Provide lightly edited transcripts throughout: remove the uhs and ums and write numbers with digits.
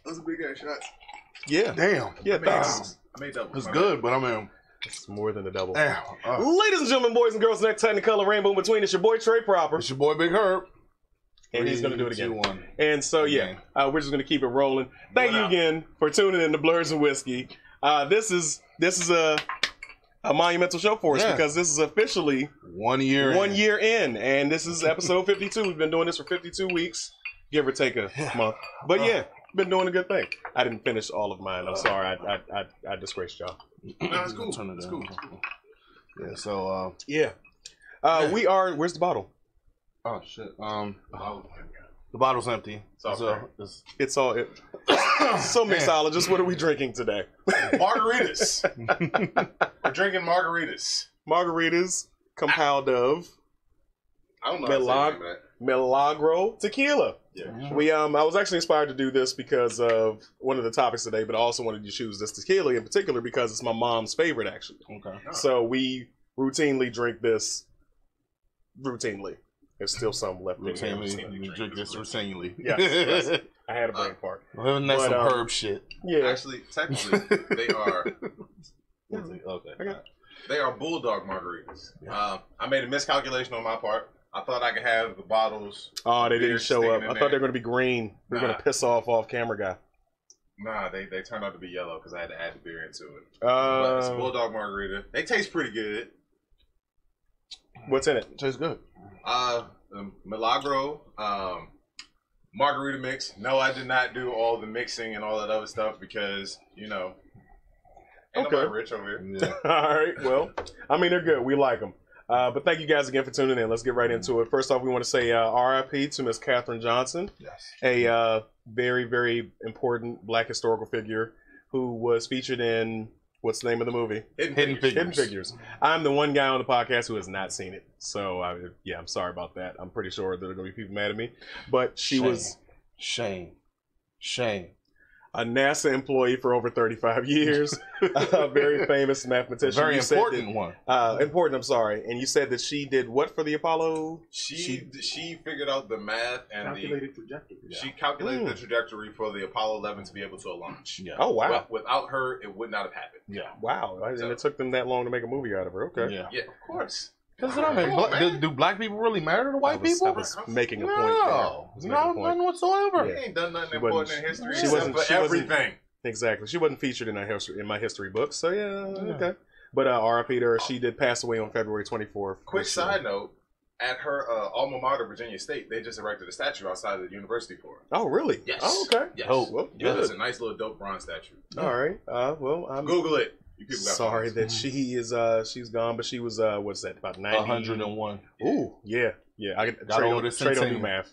Those are big ass shots. Yeah. Damn. Yeah, thanks. I made double. It's good, but I mean, It's more than a double. damn. Ladies and gentlemen, boys and girls, next Technicolor Rainbow in Between. It's your boy Trey Proper. It's your boy Big Herb. And he's going to do it again. 3, 2, 1. And so, yeah, we're just going to keep it rolling. Thank you again for tuning in to Blurs and Whiskey. This is a monumental show for us because this is officially 1 year in. And this is episode 52. We've been doing this for 52 weeks, give or take a month. But yeah, been doing a good thing. I didn't finish all of mine. I'm sorry. I disgraced y'all. No, it's cool. It's cool. Yeah, so, we are, where's the bottle? oh, shit. The bottle's empty. It's all so mixologist, what are we drinking today? Margaritas. We're drinking margaritas. Margaritas compiled of I don't know how to say the name of that. Milagro tequila. Yeah. I was actually inspired to do this because of one of the topics today, but I also wanted to choose this tequila in particular because it's my mom's favorite, actually. Okay. So we routinely drink this. Routinely. There's still some left in here. You drink this routinely. Yes. I had a brain fart. That's some herb shit. Yeah. Actually, technically, they are. Okay. They are bulldog margaritas. I made a miscalculation on my part. I thought I could have the bottles. Oh, they didn't show up. I thought they were going to be green. We were going to piss off camera guy. Nah, they turned out to be yellow because I had to add the beer into it. But it's a bulldog margarita. They taste pretty good. What's in it? Tastes good. Milagro margarita mix. No, I did not do all the mixing and all that other stuff because, ain't nobody rich over here. Yeah. All right. Well, I mean, they're good. We like them. But thank you guys again for tuning in. Let's get right into it. First off, we want to say RIP to Miss Katherine Johnson, a very, very important Black historical figure who was featured in, what's the name of the movie? Hidden Figures. I'm the one guy on the podcast who has not seen it. So, I'm sorry about that. I'm pretty sure there are going to be people mad at me. But she was... Shame. A NASA employee for over 35 years. A very famous mathematician. Very important one. Important, I'm sorry. And you said that she did what for the Apollo? She figured out the math and calculated trajectory. She calculated the trajectory for the Apollo 11 to be able to launch. Yeah. Oh, wow. But without her, it would not have happened. Yeah. Wow. And it took them that long to make a movie out of her. Okay. Yeah. Yeah, of course. Because do black people really matter to white people? I was making a point. No, none whatsoever. He ain't done nothing important in history she wasn't except for everything. Exactly. She wasn't featured in my history books. So, okay. But RIP to her. She did pass away on February 24th. Quick side note. At her alma mater, Virginia State, they just erected a statue outside of the university for her. Oh, really? Yes. Oh, okay. Yes. Oh, well, yeah, it's a nice little dope bronze statue. All right. Well, I'm Google it. You people got sorry phones. that she's gone, but she was what's that, about 90? 101. Ooh, yeah. I get over trade on do math.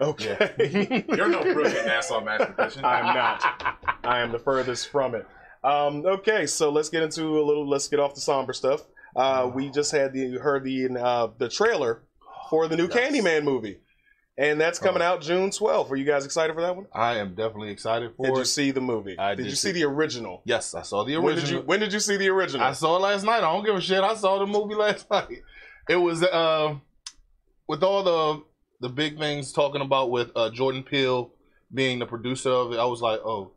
Okay. You're no brilliant NASA mathematician. I'm not. I am the furthest from it. Okay, so let's get off the somber stuff. We just heard the trailer for the new Candyman movie. And that's coming out June 12th. Are you guys excited for that one? I am definitely excited for it. Did you see the movie? Did you see the original? Yes, I saw the original. When did you see the original? I saw it last night. I don't give a shit. I saw the movie last night. It was with all the big things talking about with Jordan Peele being the producer of it. I was like, oh,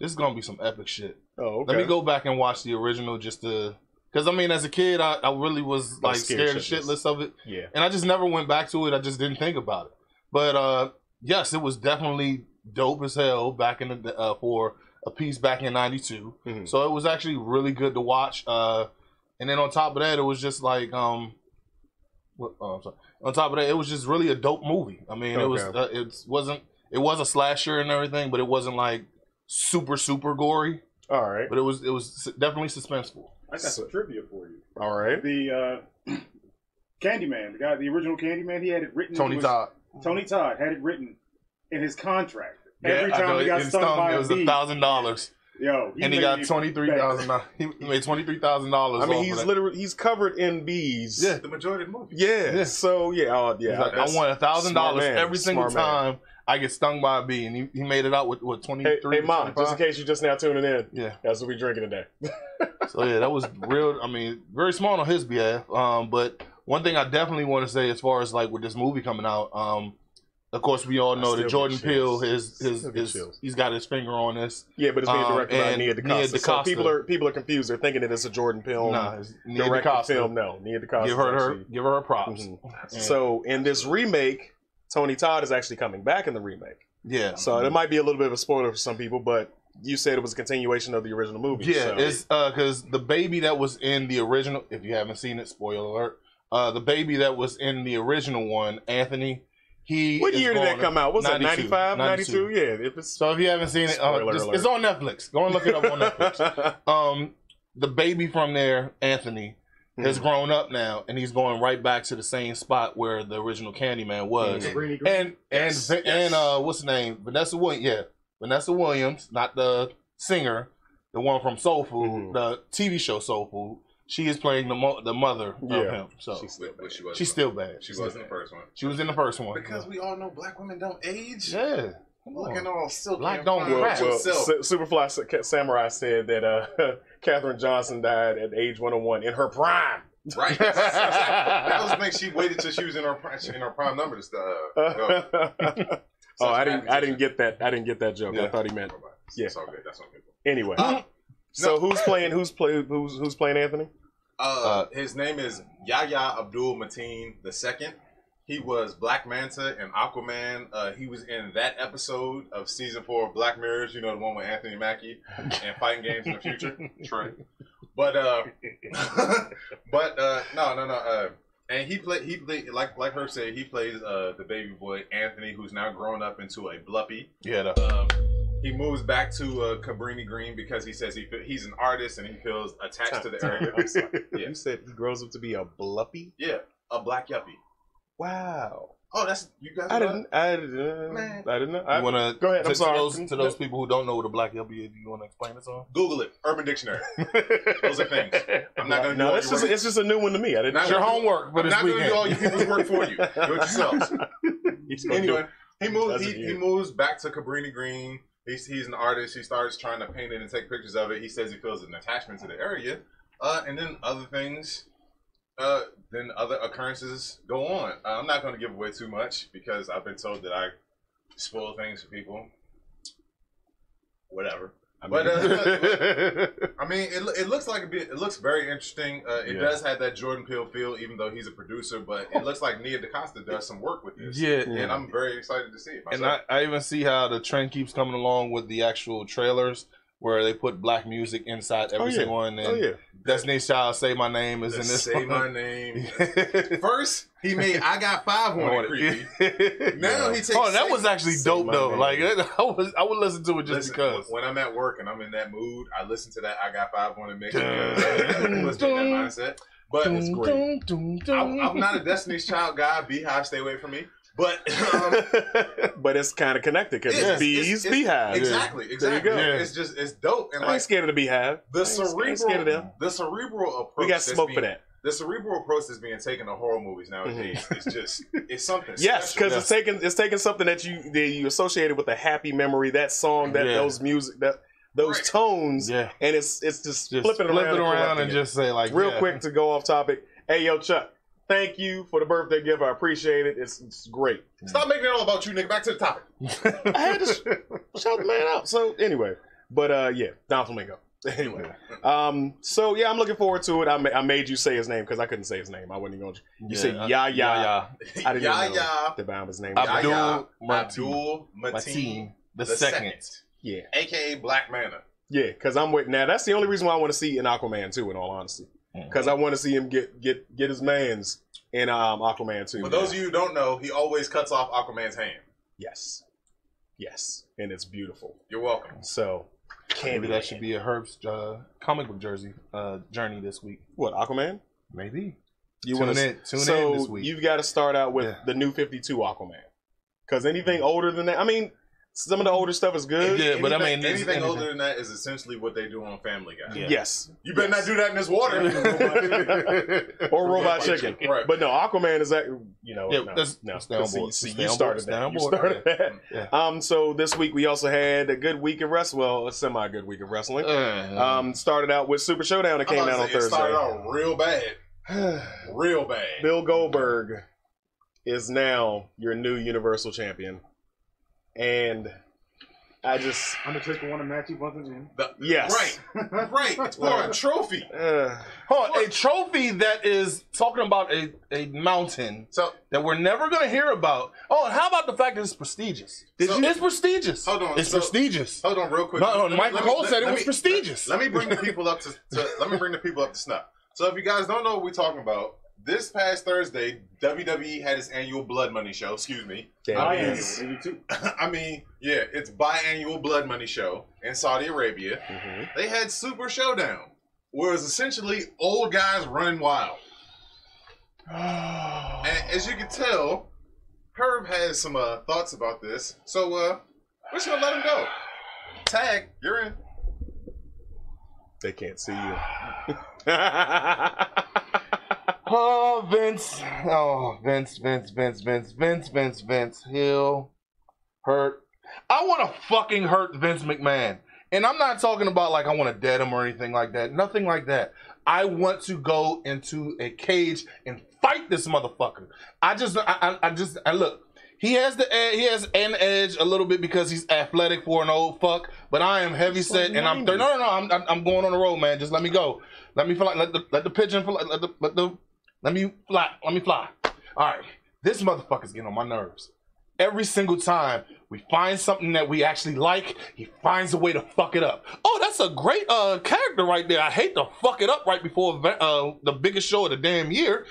this is gonna be some epic shit. Oh, okay. Let me go back and watch the original just to. Because, I mean, as a kid, I really was like scared shitless of it. Yeah. And I just never went back to it. I just didn't think about it. But, yes, it was definitely dope as hell back in the for a piece back in 92. Mm-hmm. So it was actually really good to watch. And then on top of that, it was just like, I'm sorry. On top of that, it was just really a dope movie. I mean, it was a slasher and everything, but it wasn't like super, super gory. All right. But it was definitely suspenseful. I got some trivia for you. All right. The Candyman, the original Candyman, he had it written. Tony Todd had it written in his contract. Yeah, Every time he got stung by it was $1,000. Yo, and he got $23,000. He made $23,000. I mean, he's covered in bees. Yeah, the majority of the movie. Yeah. So yeah, like, I want $1,000 every single time I get stung by a bee, and he made it out with what 23. Hey, Mom, just in case you're just now tuning in, yeah, that's what we're drinking today. So yeah, that was real. I mean, very smart on his behalf. But one thing I definitely want to say, as far as like with this movie coming out, Of course, we all know that Jordan Peele chills. he's got his finger on this. Yeah, but it's being directed by Nia DaCosta. So DaCosta. people are confused. They're thinking that it's a Jordan Peele Nia directed DaCosta. film. No, Nia DaCosta. Give her her props. So in this remake, Tony Todd is actually coming back in the remake. Yeah. So it might be a little bit of a spoiler for some people, but you said it was a continuation of the original movie. Yeah, it's because the baby that was in the original, if you haven't seen it, spoiler alert, the baby that was in the original one, Anthony, what year did that come out? Was it 95, 92? 92. Yeah. So if you haven't seen it, it's on Netflix. Go and look it up on Netflix. The baby from there, Anthony, has grown up now, and he's going right back to the same spot where the original Candyman was. And what's the name? Vanessa Williams. Yeah, Vanessa Williams, not the singer, the one from Soul Food, the TV show Soul Food. She is playing the mother of him. So she's still bad. She was in the first one. She was in the first one. Because we all know black women don't age. Yeah. Looking all silky. Black don't crack. Superfly Samurai said that Katherine Johnson died at age 101 in her prime. Right. That was the thing. She waited till she was in her prime number to go. I didn't get that. I didn't get that joke. Yeah. I thought he meant. Yeah. It's all good. That's okay. Anyway. So who's playing Anthony? His name is Yahya Abdul Mateen II. He was Black Manta and Aquaman. He was in that episode of season 4 of Black Mirrors. You know, the one with Anthony Mackie and fighting games in the future. Trey. But no. And he played like her said, he plays the baby boy Anthony, who's now grown up into a bluppy. Yeah. He moves back to Cabrini Green because he says he's an artist and he feels attached to the area. Yeah. You said he grows up to be a bluppy? Yeah, a black yuppie. Wow. Oh, that's you guys. I didn't know. You want to go ahead? I'm sorry. To those people who don't know what a black yuppie is, you want to explain it to them? Google it. Urban Dictionary. Those are things. I'm not going to do all your work. It's just a new one to me. I didn't. It's your homework, but I'm it's not going to do all your people's work for you. Do it yourselves. Anyway, he moves back to Cabrini Green. He's an artist. He starts trying to paint it and take pictures of it. He says he feels an attachment to the area, and then other things. Then other occurrences go on. I'm not going to give away too much because I've been told that I spoil things for people. Whatever. I mean, it looks like it looks very interesting. It does have that Jordan Peele feel, even though he's a producer. But it looks like Nia DaCosta does some work with this. Yeah, and I'm very excited to see it myself. And I even see how the trend keeps coming along with the actual trailers, where they put black music inside every single one. And Destiny's Child, Say My Name is in this Say My Name. First, he made I Got 5 on it creepy. Now he takes... Oh, that was actually dope, though. Like, I would listen to it just because. When I'm at work and I'm in that mood, I listen to that I Got 5 on it mix. Let's get that mindset. But it's great. I'm not a Destiny's Child guy. Beehive, stay away from me. But it's kind of connected because it's Bee's Beehive. Exactly. There you go. Yeah. It's dope. And I ain't scared of the Beehive. The cerebral approach. We got smoke for that. The cerebral approach that's being taken to horror movies nowadays it's something. Yes, because it's taking something that you associated with a happy memory, that song, those music, those tones, and it's just flipping around and just say like real quick to go off topic. Hey, yo, Chuck. Thank you for the birthday gift. I appreciate it. It's great. Stop making it all about you, nigga. Back to the topic. I had to shout the man out. So anyway, but Don Flamingo. Anyway, so I'm looking forward to it. I made you say his name because I couldn't say his name. I wasn't even going to. You said Yahya. I didn't even know the Bama's name. Abdul Mateen the second. Yeah, aka Black Manta. Yeah, because I'm waiting. Now that's the only reason why I want to see an Aquaman 2. In all honesty. Because I want to see him get his mans in Aquaman 2. For those of you who don't know, he always cuts off Aquaman's hand. Yes, and it's beautiful. You're welcome. So maybe that should be a Herb's comic book journey this week. What, Aquaman? Maybe. You want to tune in this week. You've got to start out with the new 52 Aquaman. Because anything older than that, I mean. Some of the older stuff is good. Yeah, but I mean, anything older than that is essentially what they do on Family Guy. Yeah. Yes. You better not do that in this water. Or Robot Chicken. Right. But no, Aquaman is that, no. You started that. Yeah. So this week we also had a good week of wrestling. Well, a semi-good week of wrestling. Started out with Super Showdown that came out on Thursday. It started out real bad. Real bad. Bill Goldberg is now your new Universal Champion. And Undertaker won a match he wasn't in. Yes. Right. It's for a trophy. Hold on, a trophy that is talking about a mountain that we're never going to hear about. Oh, and how about the fact that it's prestigious? It's prestigious. Hold on. It's prestigious. Hold on real quick. Michael Cole said it was prestigious. Let me bring the people up to snuff. So if you guys don't know what we're talking about, this past Thursday, WWE had its annual Blood Money show. Excuse me. I mean, yeah, it's biannual Blood Money show in Saudi Arabia. Mm-hmm. They had Super Showdown, where it's essentially old guys running wild. And as you can tell, Herb has some thoughts about this. So we're just going to let him go. Tag, you're in. They can't see you. Oh, Vince. Oh, Vince. He'll hurt. I want to fucking hurt Vince McMahon. And I'm not talking about like I want to dead him or anything like that. Nothing like that. I want to go into a cage and fight this motherfucker. I look. He has an edge a little bit because he's athletic for an old fuck. But I am heavy set and I'm I'm going on the road, man. Just let me go. Let me fly. Let the pigeon fly. Let me fly. Let me fly. All right. This motherfucker's getting on my nerves. Every single time we find something that we actually like, he finds a way to fuck it up. Oh, that's a great character right there. I hate to fuck it up right before the biggest show of the damn year.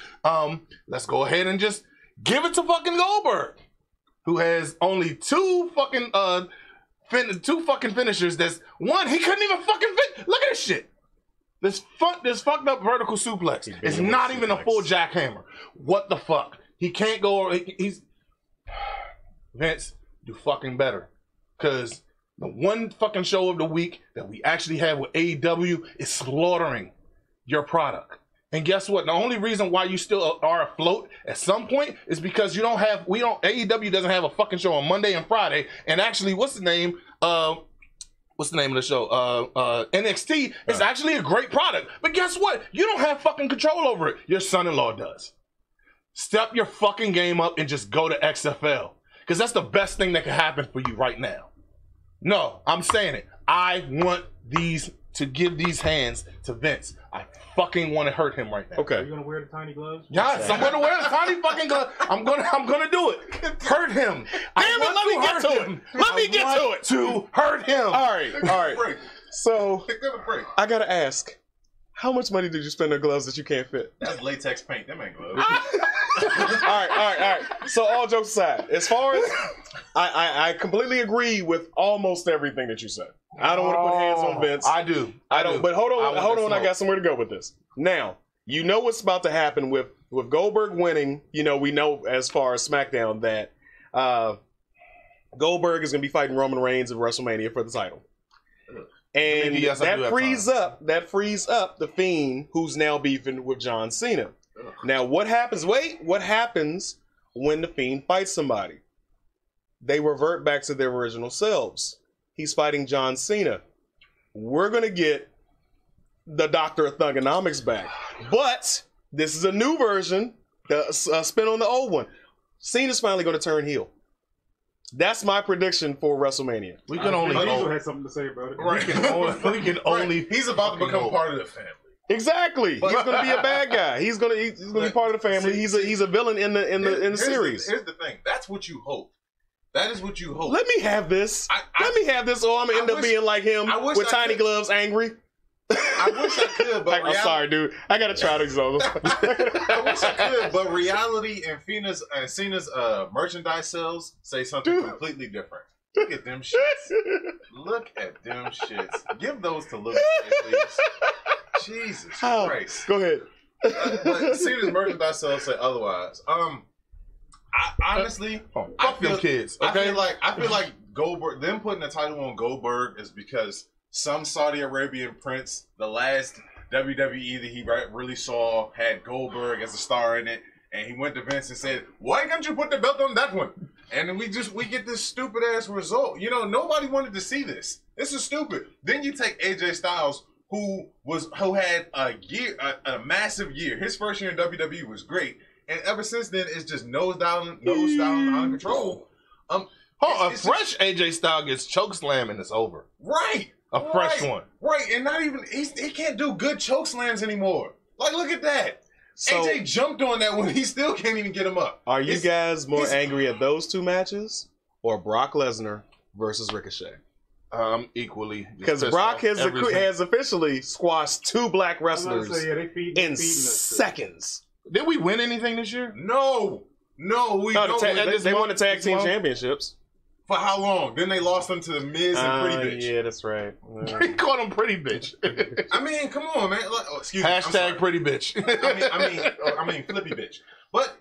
Let's go ahead and just give it to fucking Goldberg, who has only two fucking finishers. That's one, he couldn't even fucking fit. Look at this shit. This fucked up vertical suplex. It's not even a full jackhammer. What the fuck? He can't go. He's Vince, do fucking better. Because the one fucking show of the week that we actually have with AEW is slaughtering your product. And guess what? The only reason why you still are afloat at some point is because AEW doesn't have a fucking show on Monday and Friday. And actually, what's the name of the show? NXT is actually a great product. But guess what? You don't have fucking control over it. Your son-in-law does. Step your fucking game up and just go to XFL. Because that's the best thing that can happen for you right now. No, I'm saying it. I want to give these hands to Vince. I fucking want to hurt him right now. Okay. Are you gonna wear the tiny gloves? Yes, I'm gonna wear the tiny fucking gloves. I'm gonna do it. Hurt him. Damn it, let me get to it. Let me get to it. To hurt him. All right. So I gotta ask, how much money did you spend on gloves that you can't fit? That's latex paint. Them ain't gloves. All right. So all jokes aside, as far as I completely agree with almost everything that you said. I don't want to put hands on Vince. I do. But hold on. I got somewhere to go with this. Now, you know what's about to happen with Goldberg winning. You know, we know as far as SmackDown that Goldberg is going to be fighting Roman Reigns at WrestleMania for the title. And that frees up the Fiend, who's now beefing with John Cena. Now, what happens? What happens when the Fiend fights somebody? They revert back to their original selves. He's fighting John Cena. We're going to get the Doctor of Thugonomics back. But this is a new version, the spin on the old one. Cena's finally going to turn heel. That's my prediction for WrestleMania. We can only Diesel had something to say about it. Right. We can only He's about to become part of the family. Exactly. He's going to be a bad guy. He's going to be part of the family. He's a villain in the series. Here's the thing. That's what you hope. That is what you hope. Let me have this. Let me have this, or I'm going to end up being like him with tiny gloves, angry. I wish I could, but I'm sorry, dude. I got to try to exalt him. I wish I could, but reality and Cena's merchandise sales say something completely different. Look at them shits. Give those to Lucas, please. Jesus Christ. Go ahead. But Cena's merchandise sales say otherwise. I honestly, fuck them kids. Okay, I feel like Goldberg. Them putting the title on Goldberg is because some Saudi Arabian prince, the last WWE that he really saw, had Goldberg as a star in it, and he went to Vince and said, "Why can't you put the belt on that one?" And then we get this stupid ass result. You know, nobody wanted to see this. This is stupid. Then you take AJ Styles, who had a massive year. His first year in WWE was great. and ever since then, it's just nose down, out of control. A fresh AJ Styles gets choke slam and it's over. Right. A fresh one. Right, and not even he can't do good choke slams anymore. Like, look at that. So, AJ jumped on that one. He still can't even get him up. Are you guys more angry at those two matches or Brock Lesnar versus Ricochet? Equally. Because Brock has officially squashed 2 black wrestlers in seconds. Did we win anything this year? No, we don't. They won the tag team championships. For how long? Then they lost them to the Miz and Pretty Bitch. Yeah, that's right. They called him Pretty Bitch. I mean, come on, man. Like, excuse me. Hashtag Pretty Bitch. I mean, Flippy Bitch. But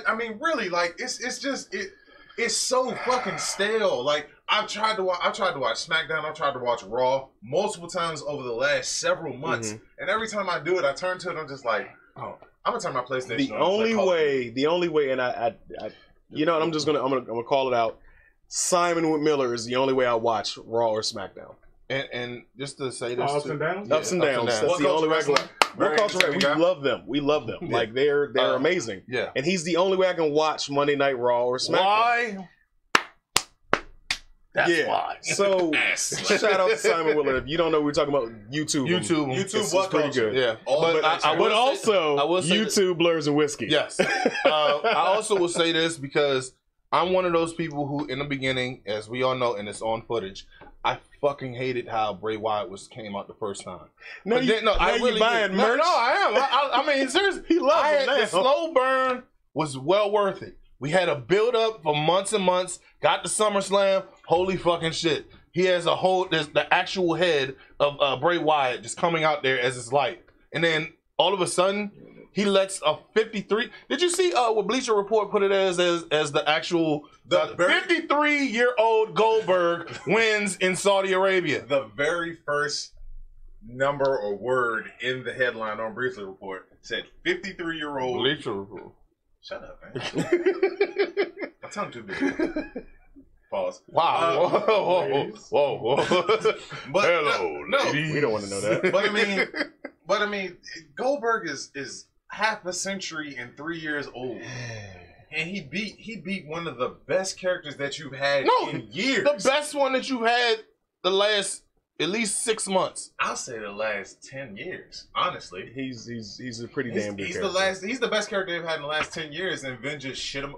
I mean, really, like, it's so fucking stale. Like, I've tried to watch SmackDown. I've tried to watch Raw multiple times over the last several months, and every time I do it, I turn to it. I'm just like, oh, I'm gonna turn my PlayStation. The only way, and I you know, and I'm gonna call it out. Simon Miller is the only way I watch Raw or SmackDown. And just to say this, ups and downs. Ups and downs. That's the only way. We love them. Yeah. Like they're amazing. Yeah. And he's the only way I can watch Monday Night Raw or SmackDown. Why? That's why. So shout out to Simon Miller. If you don't know, we're talking about YouTube. YouTube was pretty good. Yeah. But also YouTube Blurs and Whiskey. Yes. I also will say this because I'm one of those people who, in the beginning, as we all know, and it's on footage, I fucking hated how Bray Wyatt came out the first time. I really buying merch. No, I am. I mean, seriously, he loves it now. The slow burn was well worth it. We had a build up for months and months. Got the SummerSlam. Holy fucking shit! He has there's the actual head of Bray Wyatt just coming out there as his light, and then all of a sudden. He lets a 53. Did you see what Bleacher Report put it as the actual 53-year-old Goldberg wins in Saudi Arabia? The very first number or word in the headline on Bleacher Report said 53-year-old Bleacher Report. Shut up, man. My tongue too big. Pause. Wow. Whoa. But hello, lady. We don't want to know that. But I mean, Goldberg is half a century and 3 years old, and he beat one of the best characters that you've had in years. The best one that you've had the last at least 6 months. I'll say the last 10 years. Honestly, he's a pretty damn good character. He's the best character they've had in the last 10 years, and Vince just shit him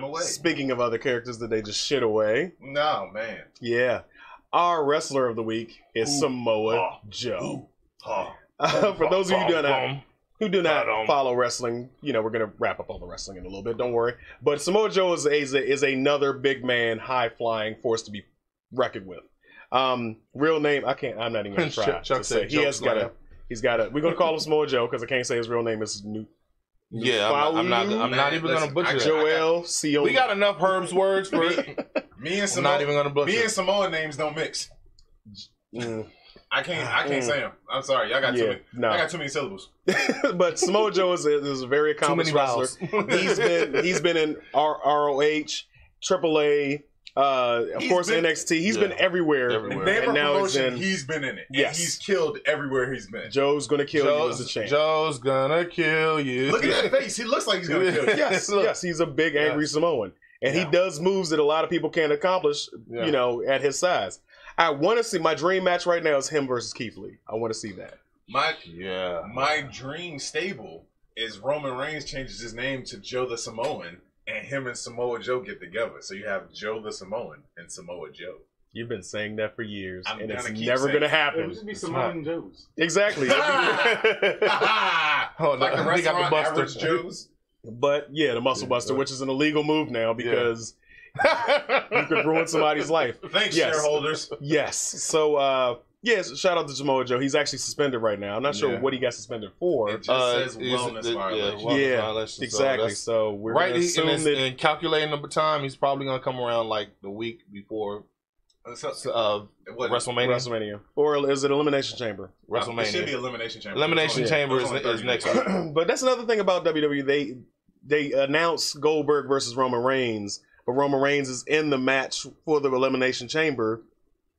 away. Speaking of other characters that they just shit away, no man. Yeah, our wrestler of the week is Samoa Joe. For those of you who do not follow wrestling, you know, we're going to wrap up all the wrestling in a little bit. Don't worry. But Samoa Joe is another big man, high-flying force to be reckoned with. Real name, I'm not even going to try to say. He's got a, we're going to call him Samoa Joe because I can't say his real name is Newt. Yeah, I'm not even going to butcher that. Joel Cioli. We got enough Herb's words for it. Me and Samoa names don't mix. I can't say them. I'm sorry. I got too many syllables. But Samoa Joe is a very accomplished wrestler. He's been in ROH, AAA, of course NXT. He's been everywhere. And now he's been in it. Yes. And he's killed everywhere he's been. Joe's gonna kill you as a champ. Joe's gonna kill you. Look at that face. He looks like he's gonna kill you. Yes. He's a big angry Samoan, and he does moves that a lot of people can't accomplish. You know, at his size. I want to see my dream match right now is him versus Keith Lee. I want to see that. My dream stable is Roman Reigns changes his name to Joe the Samoan, and him and Samoa Joe get together. So you have Joe the Samoan and Samoa Joe. You've been saying that for years, and it's never going to happen. It would just be Samoan Joes. Exactly. Like the restaurant Average Joe's. But yeah, the Muscle Buster, which is an illegal move now because. You could ruin somebody's life. Thanks, shareholders. Yes. So, yes, shout out to Samoa Joe. He's actually suspended right now. I'm not sure what he got suspended for. It just says wellness violation. Yeah, exactly. So we're going to assume that... And calculating the time, he's probably going to come around like the week before WrestleMania. Or is it Elimination Chamber? WrestleMania. It should be Elimination Chamber. Elimination Chamber is next week. But that's another thing about WWE. They announced Goldberg versus Roman Reigns. But Roman Reigns is in the match for the Elimination Chamber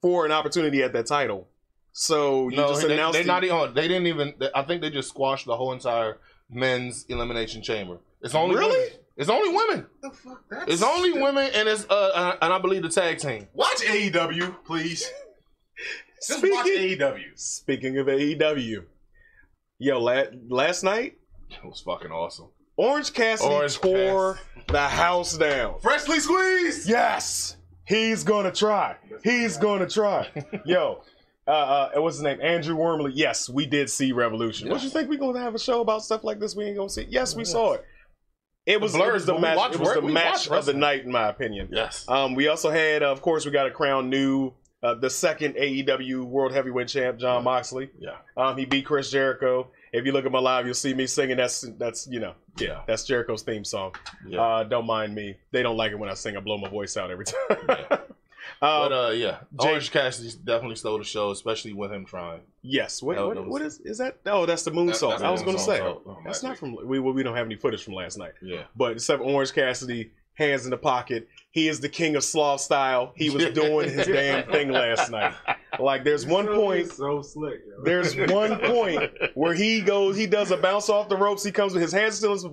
for an opportunity at that title. So you just announced they didn't even. I think they just squashed the whole entire men's Elimination Chamber. It's only really? women. It's only women. The fuck? It's only women, and it's and I believe the tag team. Watch AEW, please. Just watch AEW. Speaking of AEW, yo, last night It was fucking awesome. Orange Cassidy tore the house down. Freshly squeezed. Yes, he's gonna try. He's gonna try. Yo, what's his name? Andrew Wormley. Yes, we did see Revolution. Yes. What you think we gonna have a show about stuff like this? We ain't gonna see. Yes, we saw it. It was the match. It was the match of the night, in my opinion. Yes. We also had, of course, we got to crown new the second AEW World Heavyweight Champ, John Moxley. Yeah. He beat Chris Jericho. If you look at my live, you'll see me singing. That's that's Jericho's theme song. Yeah. Don't mind me. They don't like it when I sing. I blow my voice out every time. Yeah. Orange Cassidy definitely stole the show, especially with him trying. Yes. What is that? Oh, that's the moonsault. I was going to say that's not from. We don't have any footage from last night. Yeah. But except Orange Cassidy, hands in the pocket. He is the king of sloth style. He was doing his damn thing last night. Like there's one point. So slick. Yo. There's one point where he does a bounce off the ropes. He comes with his hands still in his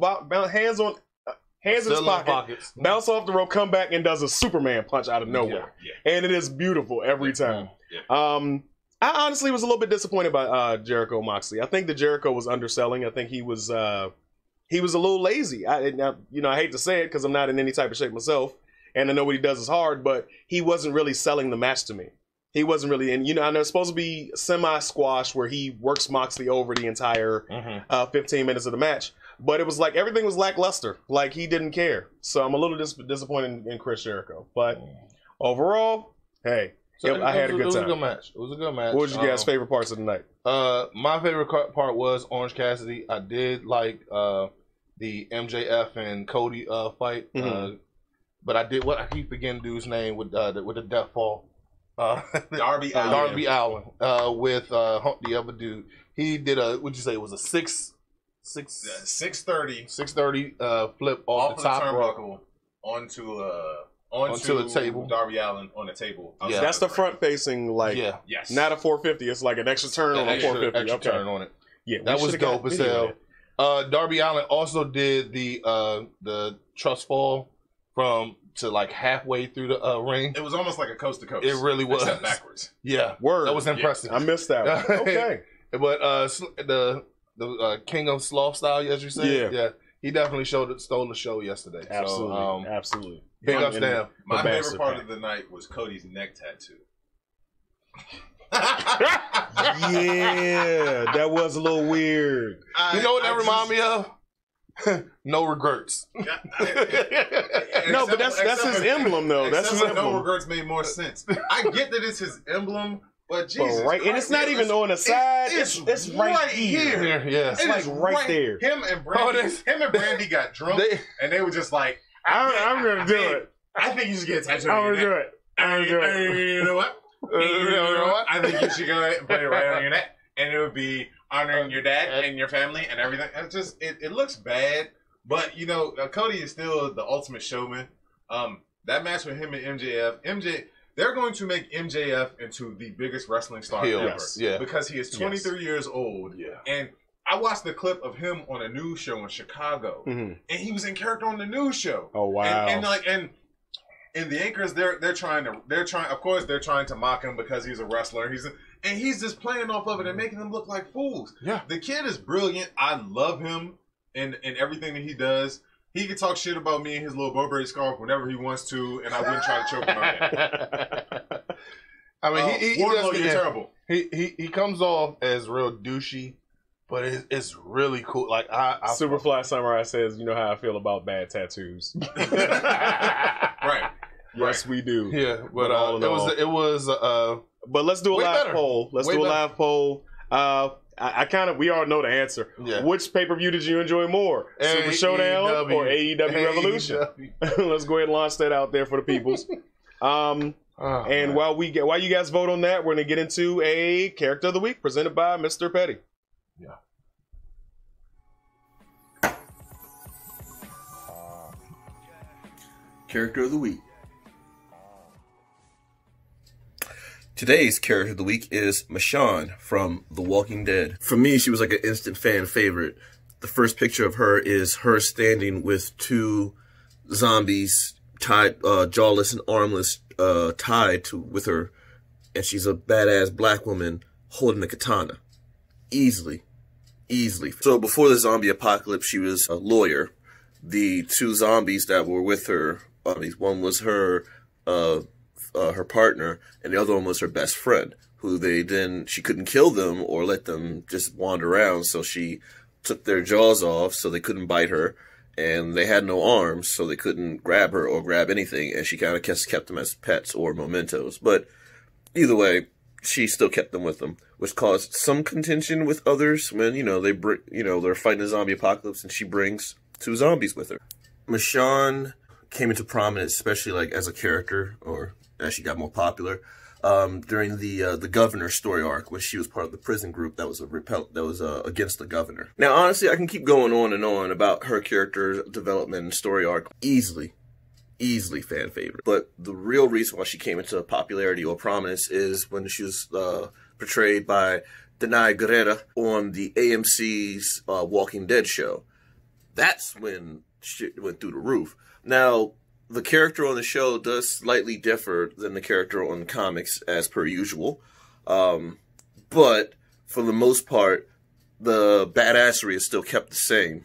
hands in his pockets, bounce off the rope, come back, and does a Superman punch out of nowhere. Yeah. And it is beautiful every time. Yeah. I honestly was a little bit disappointed by Jericho Moxley. I think that Jericho was underselling. I think he was a little lazy. I hate to say it because I'm not in any type of shape myself, and I know what he does is hard, but he wasn't really selling the match to me. He wasn't really, and I know it's supposed to be semi-squash where he works Moxley over the entire 15 minutes of the match. But it was like everything was lackluster. Like he didn't care. So I'm a little disappointed in Chris Jericho. But overall, hey, I had a good time. It was a good match. What was your guys' favorite parts of the night? My favorite part was Orange Cassidy. I did like the MJF and Cody fight. But I did I keep forgetting dude's name with the death fall. Darby Allin. Darby Allin with the other dude. He did what'd you say? It was a 630 flip off the top turnbuckle onto a table. Darby Allin on a table. Yeah, that's the front facing not a 450. It's like an extra turn on a 450. Extra turn on it. Yeah, that was dope as hell. Darby Allin also did the trust fall to like halfway through the ring. It was almost like a coast to coast. It really was. Except backwards. Yeah, word. That was impressive. Yeah. I missed that one. Okay, but the king of sloth style, as you said, yeah, he definitely stole the show yesterday. Absolutely, absolutely. Big ups to him. My favorite part of the night was Cody's neck tattoo. Yeah, that was a little weird. You know what that reminded me of? No regrets. No, but that's his emblem, though. That's his emblem. No regrets made more sense. I get that it's his emblem, but Jesus, right, and it's not even on the side. It's right here. Yeah, it's like right there. Him and Brandy got drunk, and they were just like, "I'm gonna do it. I think you should get a tattoo. I'm gonna do it. I'm gonna do it. You know what? You know what? I think you should go ahead and put it right on your neck, and it would be honoring your dad and your family and everything. And it looks bad, but Cody is still the ultimate showman. That match with him and MJF, they're going to make MJF into the biggest wrestling star ever. Yeah. Because he is 23 years old. Yeah. And I watched the clip of him on a news show in Chicago, and he was in character on the news show. Oh wow! And the anchors, they're trying to mock him because he's a wrestler. He's just playing off of it and making them look like fools. Yeah. The kid is brilliant. I love him and everything that he does. He can talk shit about me and his little Burberry scarf whenever he wants to, and I wouldn't try to choke him out. I mean, Wardlow, you're terrible. He comes off as real douchey, but it's really cool. Like Superfly Samurai says, you know how I feel about bad tattoos. Right. Yes, we do. Yeah, but it was. But let's do a live poll. Let's do a live poll. We all know the answer. Yeah. Which pay-per-view did you enjoy more? Super Showdown or AEW Revolution? Let's go ahead and launch that out there for the peoples. And while you guys vote on that, we're going to get into a character of the week presented by Mr. Petty. Yeah. Character of the week. Today's character of the week is Michonne from The Walking Dead. For me, she was like an instant fan favorite. The first picture of her is her standing with two zombies tied, jawless and armless, tied with her, and she's a badass black woman holding a katana. Easily. So before the zombie apocalypse, she was a lawyer. The two zombies that were with her, one was her partner, and the other one was her best friend, who she couldn't kill them or let them just wander around, so she took their jaws off so they couldn't bite her, and they had no arms, so they couldn't grab her or grab anything, and she kind of kept them as pets or mementos. But either way, she still kept them with them, which caused some contention with others when, they're fighting a zombie apocalypse, and she brings two zombies with her. Michonne came into prominence, especially as a character, or as she got more popular, during the governor story arc, when she was part of the prison group that was against the governor. Now, honestly, I can keep going on and on about her character development and story arc. Easily fan favorite. But the real reason why she came into popularity or prominence is when she was portrayed by Danai Gurira on the AMC's Walking Dead show. That's when shit went through the roof. Now, the character on the show does slightly differ than the character on the comics, as per usual. But for the most part, the badassery is still kept the same.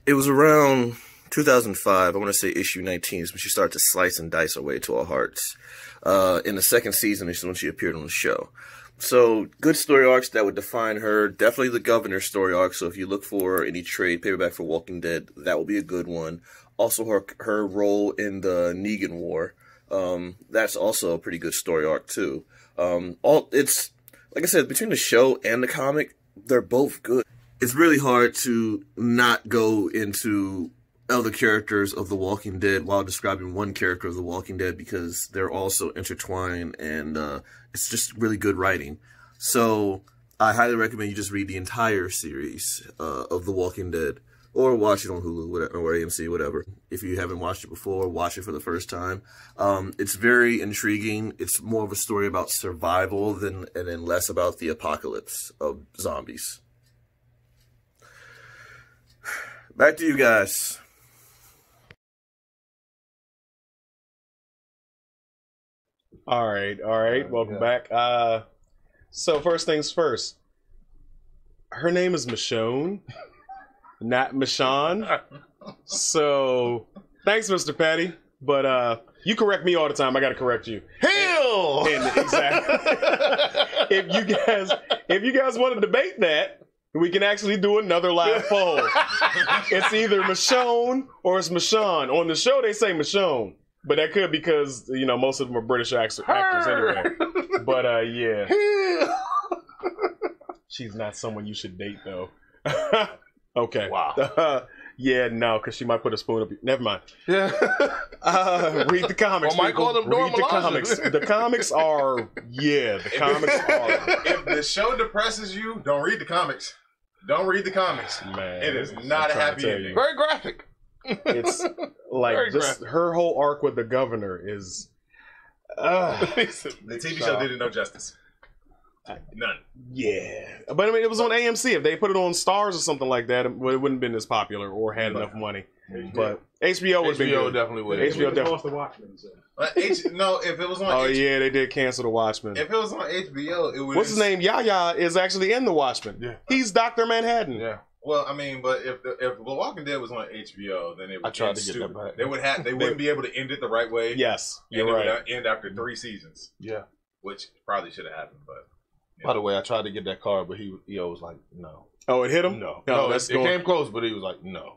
It was around 2005, I want to say issue 19, is when she started to slice and dice her way to our hearts. In the second season is when she appeared on the show. So, good story arcs that would define her. Definitely the Governor story arc, so if you look for any trade paperback for Walking Dead, that will be a good one. Also, her role in the Negan War. That's also a pretty good story arc, too. It's, like I said, between the show and the comic, they're both good. It's really hard to not go into other characters of The Walking Dead while describing one character of The Walking Dead, because they're also intertwined, and it's just really good writing. So I highly recommend you just read the entire series of The Walking Dead, or watch it on Hulu or AMC, whatever. If you haven't watched it before, watch it for the first time. It's very intriguing. It's more of a story about survival and then less about the apocalypse of zombies. Back to you guys. All right. Welcome back. So first things first. Her name is Michonne, not Michonne. So thanks, Mr. Patty. But you correct me all the time. I got to correct you. Hell! And exactly. if you guys want to debate that, we can actually do another live poll. It's either Michonne or it's Michonne. On the show, they say Michonne. But that could be because, most of them are British actors anyway. But, yeah. She's not someone you should date, though. Okay. Wow. Yeah, no, because she might put a spoon up. Never mind. Yeah. Read the comics. Well, might call them read the comics. The comics are, If the show depresses you, don't read the comics. Don't read the comics. Man, it is not a happy ending. Very graphic. It's like just her whole arc with the governor is. The TV show did it no justice. None. Yeah, but I mean, it was on AMC. If they put it on Stars or something like that, it wouldn't have been as popular or had enough money. But HBO would have been good. Definitely would. HBO definitely. Lost the Watchmen. So. No, if it was on. Yeah, they did cancel the Watchmen. If it was on HBO, it would. What's his name? Yaya is actually in the Watchmen. Yeah, he's Dr. Manhattan. Yeah. Well, I mean, but if The Walking Dead was on HBO, then it would. I tried to get that back. They wouldn't be able to end it the right way. Yes, you're right. It would end after 3 seasons. Yeah, which probably should have happened, but. By the way, I tried to get that card, but he was like, no. Oh, it hit him? No, it came close, but he was like, no.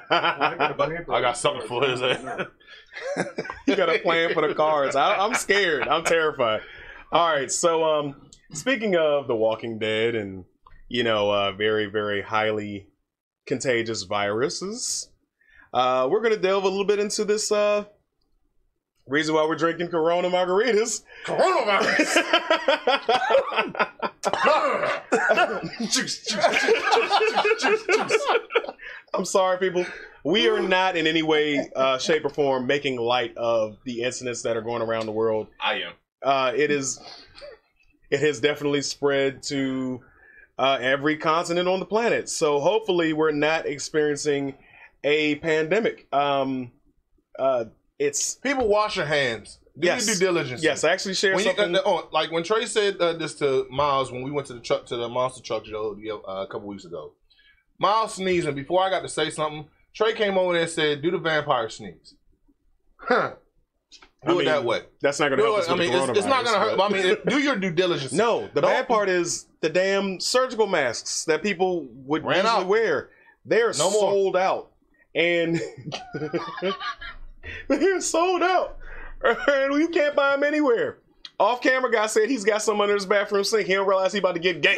I got something for his ass. You got a plan for the cards. I'm scared. I'm terrified. All right, so speaking of The Walking Dead and, very, very highly contagious viruses, we're going to delve a little bit into this reason why we're drinking Corona margaritas. Coronavirus! Juice. I'm sorry, people. We are not in any way, shape, or form making light of the incidents that are going around the world. I am. It has definitely spread to every continent on the planet. So hopefully we're not experiencing a pandemic. It's people wash your hands. Do your due diligence. Yes, I actually shared something. Like when Trey said this to Miles when we went to the monster truck show a couple weeks ago. Miles sneezed, and before I got to say something, Trey came over there and said, "Do the vampire sneeze." Do it that way. That's not going to help us with the coronavirus. It's not going to hurt. But I mean, do your due diligence. No, the bad part is the damn surgical masks that people would usually wear. They're sold out, and they're sold out, and you can't buy them anywhere. Off camera, guy said he's got some under his bathroom sink. He don't realize he about to get ganked.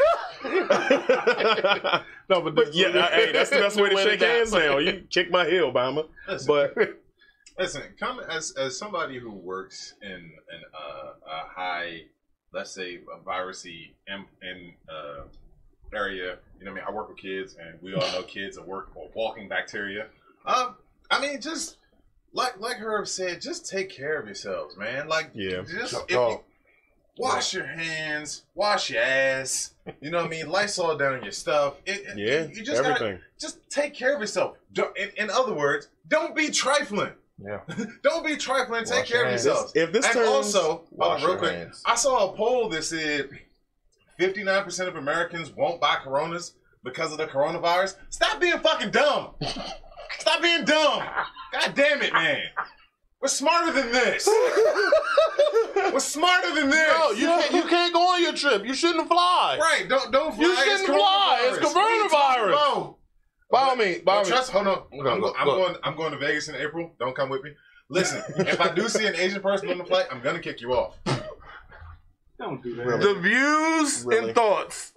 No, but yeah, hey, that's the best way to shake hands now. You kick my heel, Bama. Listen, come as somebody who works in a high, let's say, a virusy area. You know what I mean? I work with kids, and we all know kids are walking bacteria. I mean, just like Herb said, just take care of yourselves, man. Like, wash your hands, wash your ass. You know what I mean? Lysol down your stuff. You just everything. Just take care of yourself. In other words, don't be trifling. Yeah. Don't be trifling. Take care of yourselves. If this and also, real quick, hands. I saw a poll that said 59% of Americans won't buy Coronas because of the coronavirus. Stop being fucking dumb. Stop being dumb. God damn it, man. We're smarter than this. We're smarter than this. No, you can't go on your trip. You shouldn't fly. Right. Don't fly. You shouldn't fly. It's coronavirus. By me. Trust. Hold on. I'm going to Vegas in April. Don't come with me. Listen, if I do see an Asian person on the flight, I'm gonna kick you off. Don't do that. Really? The views and thoughts.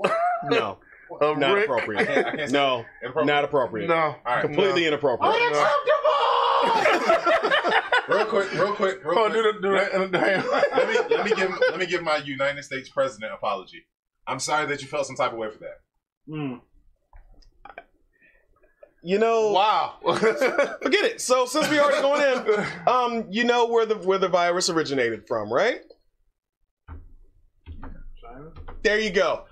No. Not Rick. appropriate. I can't no. Not appropriate. No. All right, completely inappropriate. Real quick. Let me give my United States President apology. I'm sorry that you felt some type of way for that. You know, wow. Forget it. So since we already going in, you know where the virus originated from, right? China. There you go.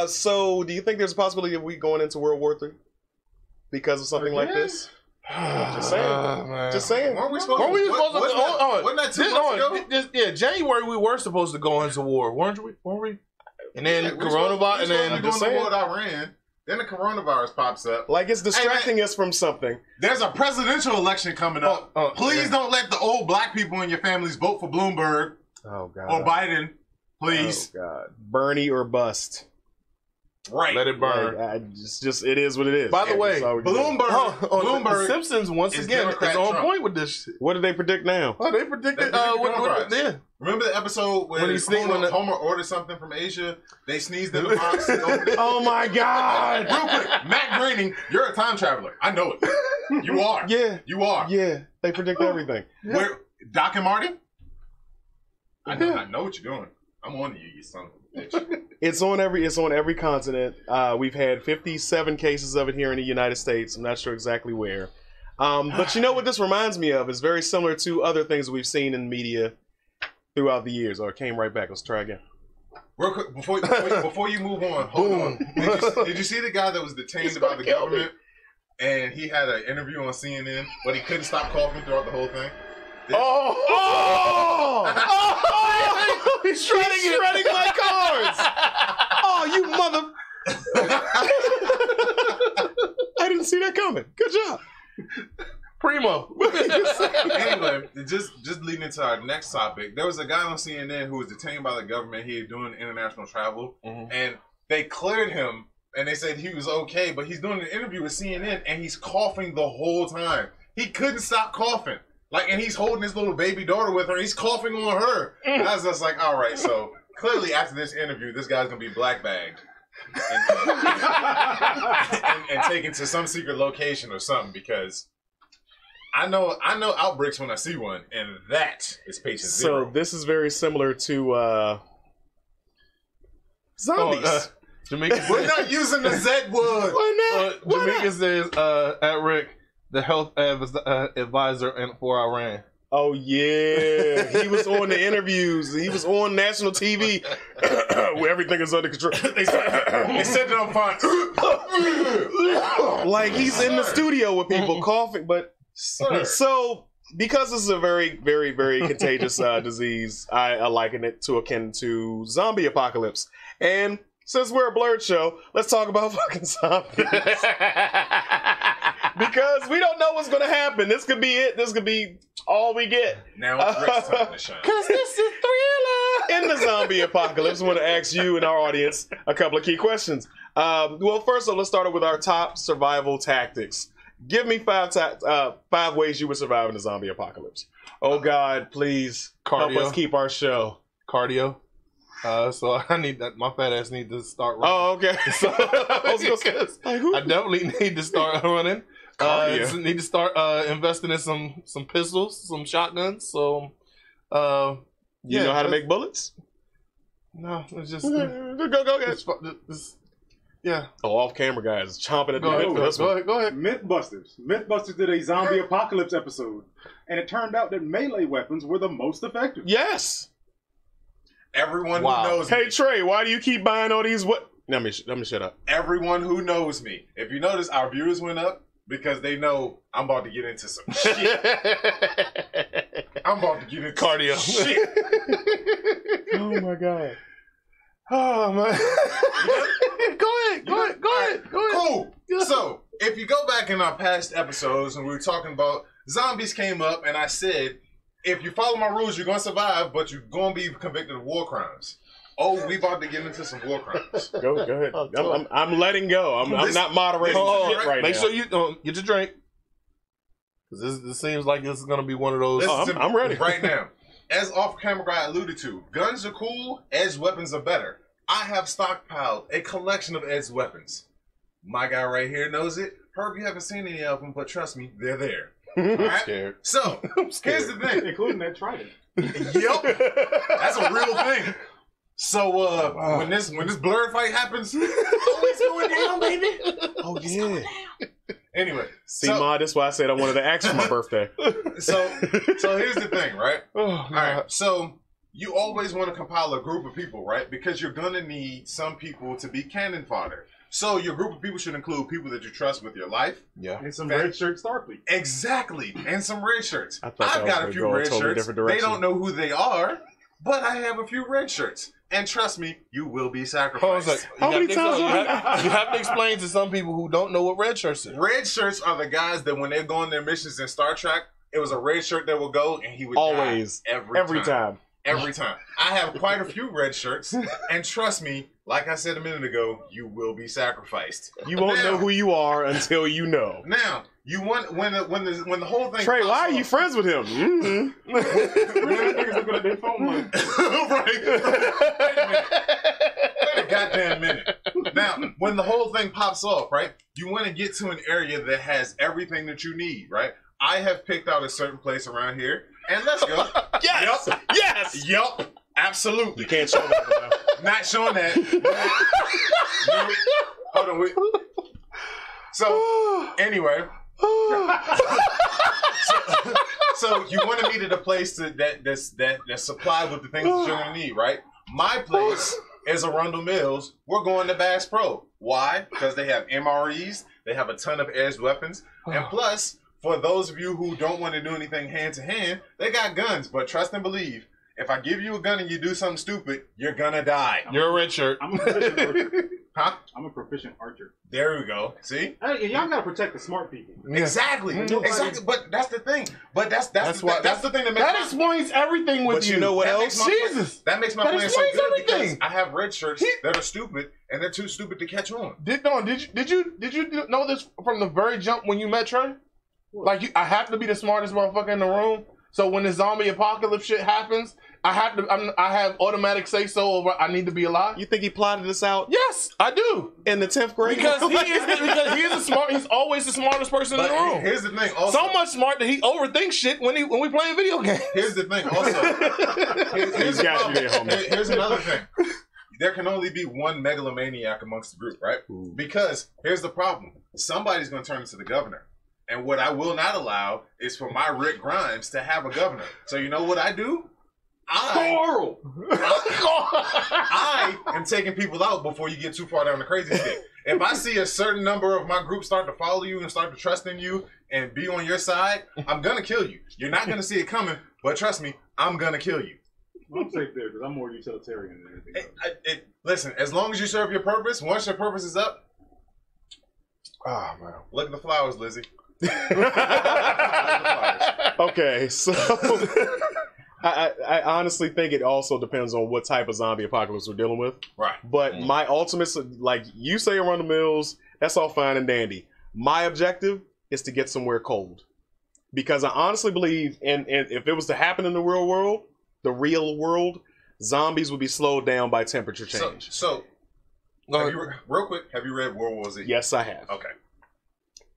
So do you think there's a possibility of we going into World War III because of something like this? Just saying. Just saying. Weren't we supposed to go? Wasn't that 2 months ago? January we were supposed to go into war, weren't we? And then coronavirus, and then just saying. With Iran. Then the coronavirus pops up. Like it's distracting us from something. There's a presidential election coming up. Please don't let the old black people in your families vote for Bloomberg. Oh, God. Or Biden. Please. Oh, God. Bernie or bust. Right. Let it burn. Like, just it is what it is. By the way, Bloomberg. The Simpsons once again is on point with this shit. What did they predict now? Oh, they predicted Remember the episode when Homer ordered something from Asia? They sneezed in the box. Oh my God! Real quick, Matt Groening, you're a time traveler. I know it. You are. Yeah. You are. Yeah. They predict everything. Where Doc and Marty? I know what you're doing. I'm on you son of a bitch. It's on every continent. We've had 57 cases of it here in the United States. I'm not sure exactly where. But you know what this reminds me of? It's very similar to other things we've seen in media throughout the years. Or it came right back. Let's try again. Real quick, before you move on, hold on. Did you see the guy that was detained by the government? And he had an interview on CNN, but he couldn't stop coughing throughout the whole thing? He's shredding my cards. Oh, you mother! I didn't see that coming. Good job, Primo. Anyway, just leading into our next topic, there was a guy on CNN who was detained by the government. He was doing international travel, and they cleared him, and they said he was okay. But he's doing an interview with CNN, and he's coughing the whole time. He couldn't stop coughing. And he's holding his little baby daughter with her. He's coughing on her. And I was just like, all right, so clearly after this interview, this guy's going to be black bagged and taken to some secret location or something, because I know outbreaks when I see one, and that is patient zero. So this is very similar to zombies. Jamaica, we're not using the Z word. Why not? Jamaica says, at Rick, the health advisor for Iran. Oh, yeah. He was on the interviews. He was on national TV. Where everything is under control. They set it on fire. Like he's in the studio with people coughing, but Sir. so because this is a very, very, very contagious disease, I liken it to akin to zombie apocalypse. And since we're a blurred show, let's talk about fucking zombies. Because we don't know what's going to happen. This could be it. This could be all we get. Now it's Rick's time to shine. Because this is Thriller. In the zombie apocalypse, I want to ask you and our audience a couple of key questions. Well, first of all, let's start with our top survival tactics. Give me 5 ways you would survive in the zombie apocalypse. Oh, God, please help us keep our show. Cardio. So I need that. My fat ass need to start running. Oh, okay. So, I definitely need to start running. Need to start investing in some pistols, some shotguns. So, you know how to make bullets? No, it's just go ahead. Yeah. Oh, off-camera guys chomping at the bit for this one. Go ahead. Mythbusters. Mythbusters did a zombie apocalypse episode, and it turned out that melee weapons were the most effective. Yes. Everyone who knows me. Hey, Trey, why do you keep buying all these? What? Let me shut up. Everyone who knows me. If you notice, our views went up because they know I'm about to get into some shit. I'm about to get into cardio. Some shit. Oh my God. Oh man. Go ahead. Cool. So, if you go back in our past episodes and we were talking about zombies came up and I said, if you follow my rules, you're going to survive, but you're going to be convicted of war crimes. Oh, we about to get into some war crimes. Go ahead. I'm letting go. I'm not moderating shit right now. Make sure you get your drink. Because this seems like this is going to be one of those. I'm ready. Right now. As off-camera guy alluded to, guns are cool, edged weapons are better. I have stockpiled a collection of edged weapons. My guy right here knows it. Herb, you haven't seen any of them, but trust me, they're there. I'm scared. So, here's the thing. Including that trident. Yup. That's a real thing. So, when this blurred fight happens, it's going down, baby. Oh, yeah. Anyway. See, Ma, that's why I said I wanted to ask for my birthday. So here's the thing, right? Oh, all right. So, you always want to compile a group of people, right? Because you're going to need some people to be cannon fodder. So your group of people should include people that you trust with your life. Yeah. And some red shirt Starfleet. Exactly. And some red shirts. I've got a few red shirts. They don't know who they are, but I have a few red shirts. And trust me, you will be sacrificed. How many times you have to explain to some people who don't know what red shirts is. Red shirts are the guys that when they go on their missions in Star Trek, it was a red shirt that would go and he would always die every time. Every time. I have quite a few red shirts, and trust me, like I said a minute ago, you will be sacrificed. You won't know who you are until you know. Now, you want when the whole thing. Trey, why are you friends with him? Mm-hmm. Niggas looking at their phone like, right. Wait a goddamn minute. Now, when the whole thing pops off, right? You want to get to an area that has everything that you need, right? I have picked out a certain place around here. And let's go. Yes. Yep. Yes. Yup. Absolutely. You can't show that. Now. Not showing that. No. Hold on. Wait. So, anyway. So you want to meet at a place that's supplied with the things that you're going to need, right? My place is Arundel Mills. We're going to Bass Pro. Why? Because they have MREs. They have a ton of edged weapons. And plus, for those of you who don't want to do anything hand-to-hand, they got guns. But trust and believe, if I give you a gun and you do something stupid, you're going to die. You're a red shirt. I'm a proficient archer. Huh? I'm a proficient archer. There we go. See? Hey, y'all got to protect the smart people. Yeah. Exactly. Exactly. But that's the thing. But that's the thing that makes that explains everything with you. You know what else? That makes my plan so good everything. because I have red shirts that are stupid and they're too stupid to catch on. Did you know this from the very jump when you met Trey? Like, I have to be the smartest motherfucker in the room. So when the zombie apocalypse shit happens, I have automatic say so over I need to be alive. You think he plotted this out? Yes, I do. In the 10th grade? Because he is he's always the smartest person in the room. Here's the thing. Also, so much smart that he overthinks shit when we playing video games. Here's the thing. Also, here's another thing. There can only be one megalomaniac amongst the group, right? Ooh. Because here's the problem. Somebody's going to turn into the governor. And what I will not allow is for my Rick Grimes to have a governor. So you know what I do? I am taking people out before you get too far down the crazy stick. If I see a certain number of my group start to follow you and start to trust in you and be on your side, I'm going to kill you. You're not going to see it coming, but trust me, I'm going to kill you. I'm safe there because I'm more utilitarian than anything else. Listen, as long as you serve your purpose, once your purpose is up, oh, man. Look at the flowers, Lizzie. Okay, so I honestly think it also depends on what type of zombie apocalypse we're dealing with. Right. But my ultimate, like you say around the mills, that's all fine and dandy. My objective is to get somewhere cold. Because I honestly believe, and if it was to happen in the real world, zombies would be slowed down by temperature change. So real quick, have you read World War Z? Yes, I have. Okay.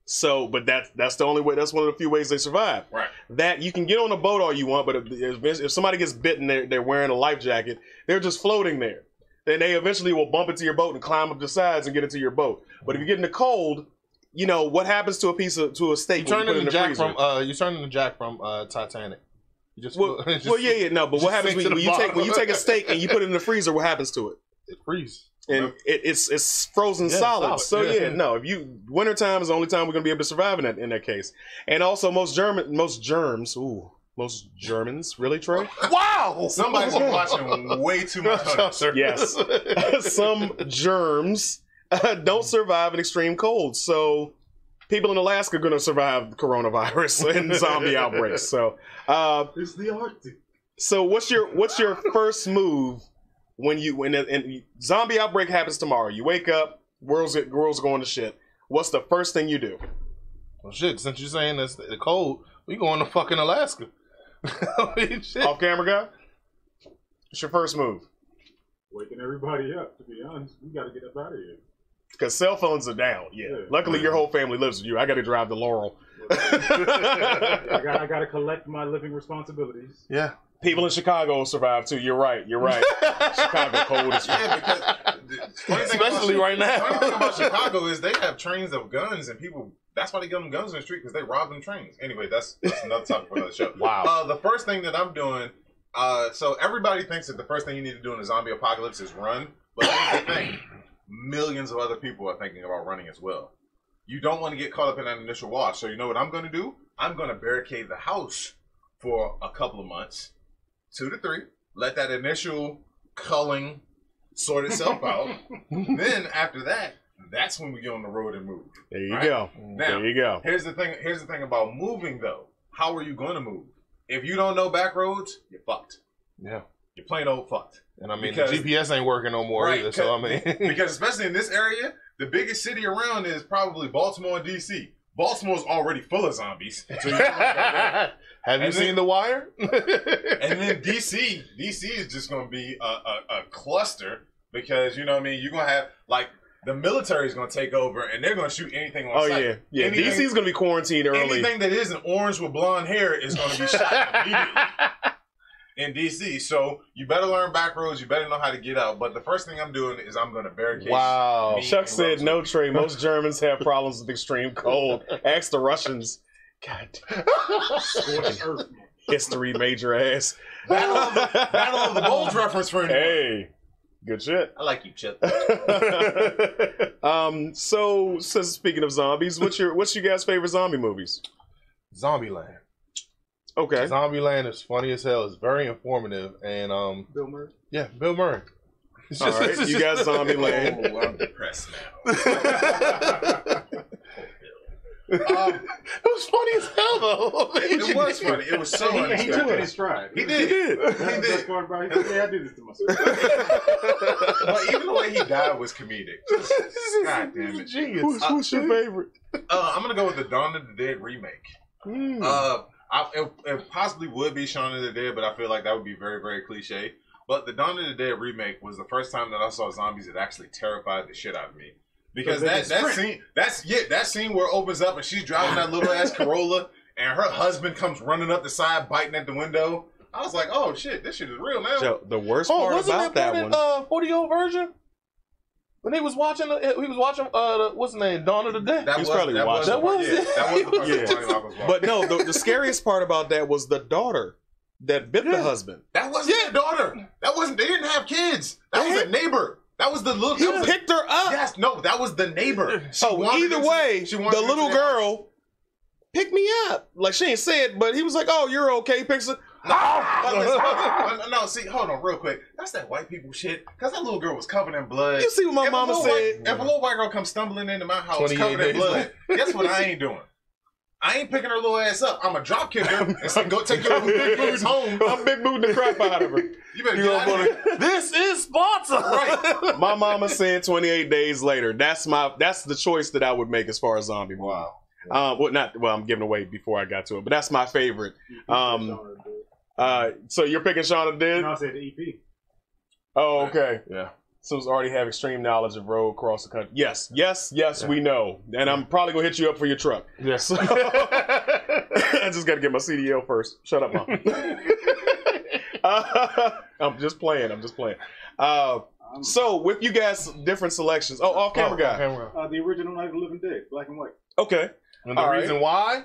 So, but that's the only way. That's one of the few ways they survive. Right. That you can get on a boat all you want, but if somebody gets bitten, they're wearing a life jacket. They're just floating there. Then they eventually will bump into your boat and climb up the sides and get into your boat. But if you get in the cold, you know what happens to a steak? You turn into Jack from you turn into Jack from Titanic. You just well, no. But what happens when you take a steak and you put it in the freezer? What happens to it? It freezes. And it's frozen solid. So no, wintertime is the only time we're gonna be able to survive in that case. And also most Germans, really, Trey? Wow! Somebody's watching way too much. Yes. Some germs don't survive in extreme cold. So people in Alaska are gonna survive coronavirus and zombie outbreaks. So it's the Arctic. So what's your first move? When zombie outbreak happens tomorrow, you wake up, world's going to shit. What's the first thing you do? Well, shit. Since you're saying it's the cold, we going to fucking Alaska. Shit. Off camera guy. What's your first move? Waking everybody up. To be honest, we got to get up out of here. Because cell phones are down. Yeah. Luckily, your whole family lives with you. I got to drive to Laurel. I got to collect my living responsibilities. Yeah. People in Chicago survive too. You're right. Chicago cold as fuck. Yeah, because especially right now. The funny thing about Chicago is they have trains of guns and people. That's why they give them guns in the street because they rob them trains. Anyway, that's another topic for another show. Wow. The first thing that I'm doing. So everybody thinks that the first thing you need to do in a zombie apocalypse is run, but here's the thing: millions of other people are thinking about running as well. You don't want to get caught up in that initial wash. So you know what I'm going to do? I'm going to barricade the house for a couple of months. 2 to 3. Let that initial culling sort itself out. Then after that, that's when we get on the road and move. There you go. Now, there you go. Here's the thing about moving though. How are you going to move? If you don't know back roads, you're fucked. Yeah. You're plain old fucked. And I mean, the GPS ain't working no more either. So I mean, because especially in this area, the biggest city around is probably Baltimore and DC. Baltimore's already full of zombies. So you have you seen The Wire? And then DC is just going to be a cluster because, you know what I mean, you're going to have, like, the military is going to take over and they're going to shoot anything on sight. Yeah. DC is going to be quarantined early. Anything that isn't orange with blonde hair is going to be shot immediately in DC. So you better learn back roads. You better know how to get out. But the first thing I'm doing is I'm going to barricade. Wow. Chuck said, no, Trey. Most Germans have problems with extreme cold. Ask the Russians. God damn. History major ass. Battle of the Bulge reference for anyone. Hey. Good shit. I like you, Chip. So speaking of zombies, what's your guys' favorite zombie movies? Zombieland. Okay. Zombieland is funny as hell. It's very informative and Bill Murray. Yeah, Bill Murray. All right, you got Zombieland. Oh, I'm depressed now. It was funny as hell, though. It was funny. It was so funny. He took it in stride. He did. That's the best part about it. Yeah, I did this to myself. But even the way he died was comedic. God damn it. Genius. Who's your favorite? I'm going to go with the Dawn of the Dead remake. It possibly would be Shaun of the Dead, but I feel like that would be very, very cliche. But the Dawn of the Dead remake was the first time that I saw zombies that actually terrified the shit out of me. Because that scene where it opens up and she's driving that little ass Corolla and her husband comes running up the side biting at the window. I was like, oh shit, this shit is real now. So the worst part about that one, 40-year-old version. When he was watching, what's the name, Dawn of the Dead. He was probably watching. That was the first time I was watching. But no, the scariest part about that was the daughter. that bit the husband. That wasn't their daughter. That wasn't. They didn't have kids. That was a neighbor. That was the little. He picked her up. Yes, no, that was the neighbor. Either way, the little girl picked me up. Like she ain't said, but he was like, "Oh, you're okay." Picks her. No, see, hold on real quick. That's that white people shit. Because that little girl was covered in blood. You see what my mama said? If a little white girl comes stumbling into my house covered in blood, guess what I ain't doing? I ain't picking her little ass up. I'm a drop kick her and say, go take your big boots home. I'm big booting the crap out of her. You better get out of here. This is sponsored. Right. My mama said 28 days later. That's the choice that I would make as far as zombie movie. Wow. I'm giving away before I got to it, but that's my favorite. So you're picking Shaun of the Dead? No, I said the EP. Oh, okay. Yeah. So already have extreme knowledge of road across the country. Yes, we know. And I'm probably gonna hit you up for your truck. Yes. I just gotta get my CDL first. Shut up, Mom. I'm just playing. So with you guys, different selections. Oh, off camera guy. The original Night of the Living Dead, black and white. Okay. And the reason why?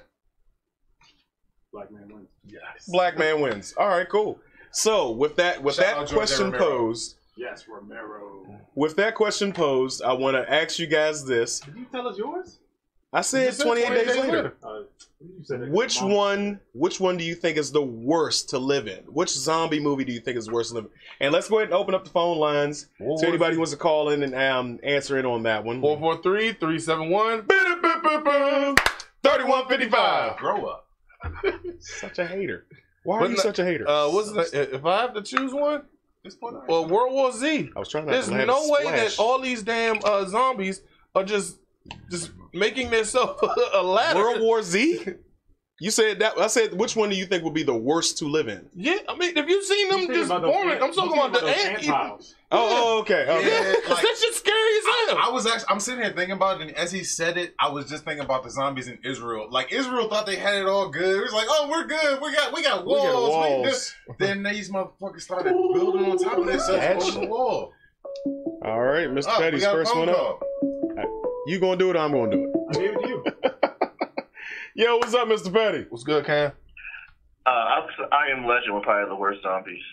Black man wins. Yes. Black man wins. All right, cool. So with that question posed. Yes, Romero. With that question posed, I want to ask you guys this. Did you tell us yours? I said 28 days later. You said Which one do you think is the worst to live in? Which zombie movie do you think is the worst to live in? And let's go ahead and open up the phone lines to anybody who wants to call in and answer in on that one. 443-371-3155. Grow up. Such a hater. Why are you such a hater? If I have to choose one, well, World War Z. I was trying to. There's no way that all these damn zombies are just making themselves a ladder. World War Z? You said that. I said, which one do you think would be the worst to live in? Yeah, I mean, if you've seen them just boring, I'm talking about the ant piles. Oh, okay. Yeah, like, that shit's scary as hell. I'm sitting here thinking about it, and as he said it, I was just thinking about the zombies in Israel. Like Israel thought they had it all good. It was like, oh, we're good. We got walls. Then these motherfuckers started building on top of themselves on the wall. All right, Mr. Petty's first one up. You gonna do it? Or I'm gonna do it. I gave it to you. Yo, what's up, Mr. Petty? What's good, Cam? I Am Legend were probably the worst zombies.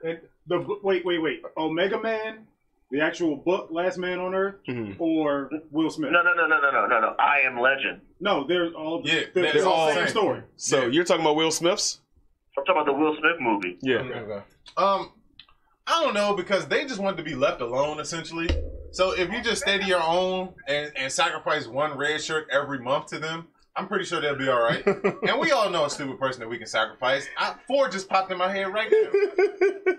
Wait. Omega Man, the actual book, Last Man on Earth, or Will Smith? No. I Am Legend. No, they're all they're all the same story. So you're talking about Will Smith's? I'm talking about the Will Smith movie. Yeah. Okay. I don't know, because they just wanted to be left alone, essentially. So if you just stay to your own and sacrifice one red shirt every month to them, I'm pretty sure they'll be all right. And we all know a stupid person that we can sacrifice. Four just popped in my head right now.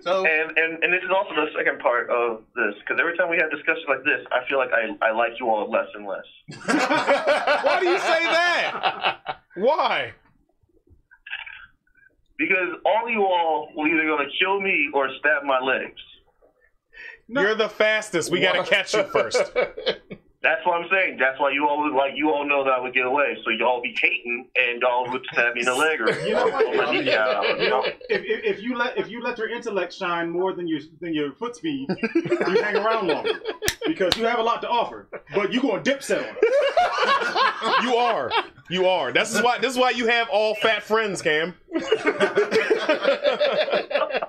So and this is also the second part of this, because every time we have discussions like this, I feel like I like you all less and less. Why do you say that? Why? Because all you all will either going to kill me or stab my legs. No. You're the fastest. We got to catch you first. That's what I'm saying. That's why you all know that I would get away. So y'all be hating and y'all would stab me in the leg. Or, you know what? If you let your intellect shine more than your foot speed, you hang around longer because you have a lot to offer. But you going to dip set on it. You are. This is why you have all fat friends, Cam.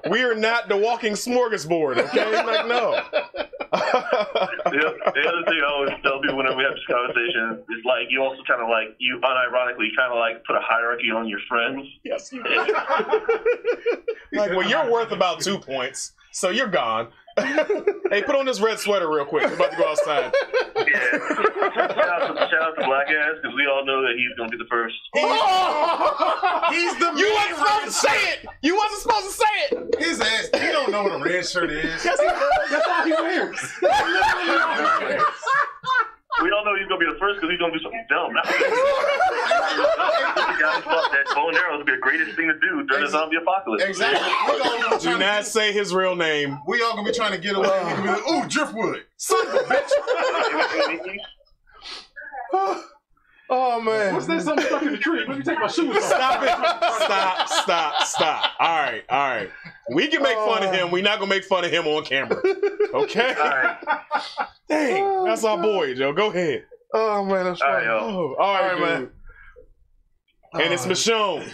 We are not the walking smorgasbord. Okay, like no. The other thing I always tell people whenever we have this conversation is like you also kind of like you unironically kind of like put a hierarchy on your friends. Yes, you do. Like, well, you're worth about 2 points, so you're gone. Hey, put on this red sweater real quick. We're about to go outside. Yeah. Shout out to Black Ass, because we all know that he's going to be the first. He's the You wasn't supposed to say it. You wasn't supposed to say it. His ass. He don't know what a red shirt is. Yes, he does. That's all he wears. We all know he's going to be the first because he's going to do something dumb. The guy thought that bow and arrow would be the greatest thing to do during the zombie apocalypse. Exactly. Do not say his real name. We all going to be trying to get away. He's going to be like, ooh, Driftwood. Son of a bitch. Oh, man. What's that? Something stuck in the tree. Let me take my shoes off. Stop it. Stop. All right. We can make fun of him. We're not going to make fun of him on camera. Okay? All right. Dang. That's our boy, Joe. Go ahead. Oh, man. That's all right, all right, man. And it's Michonne.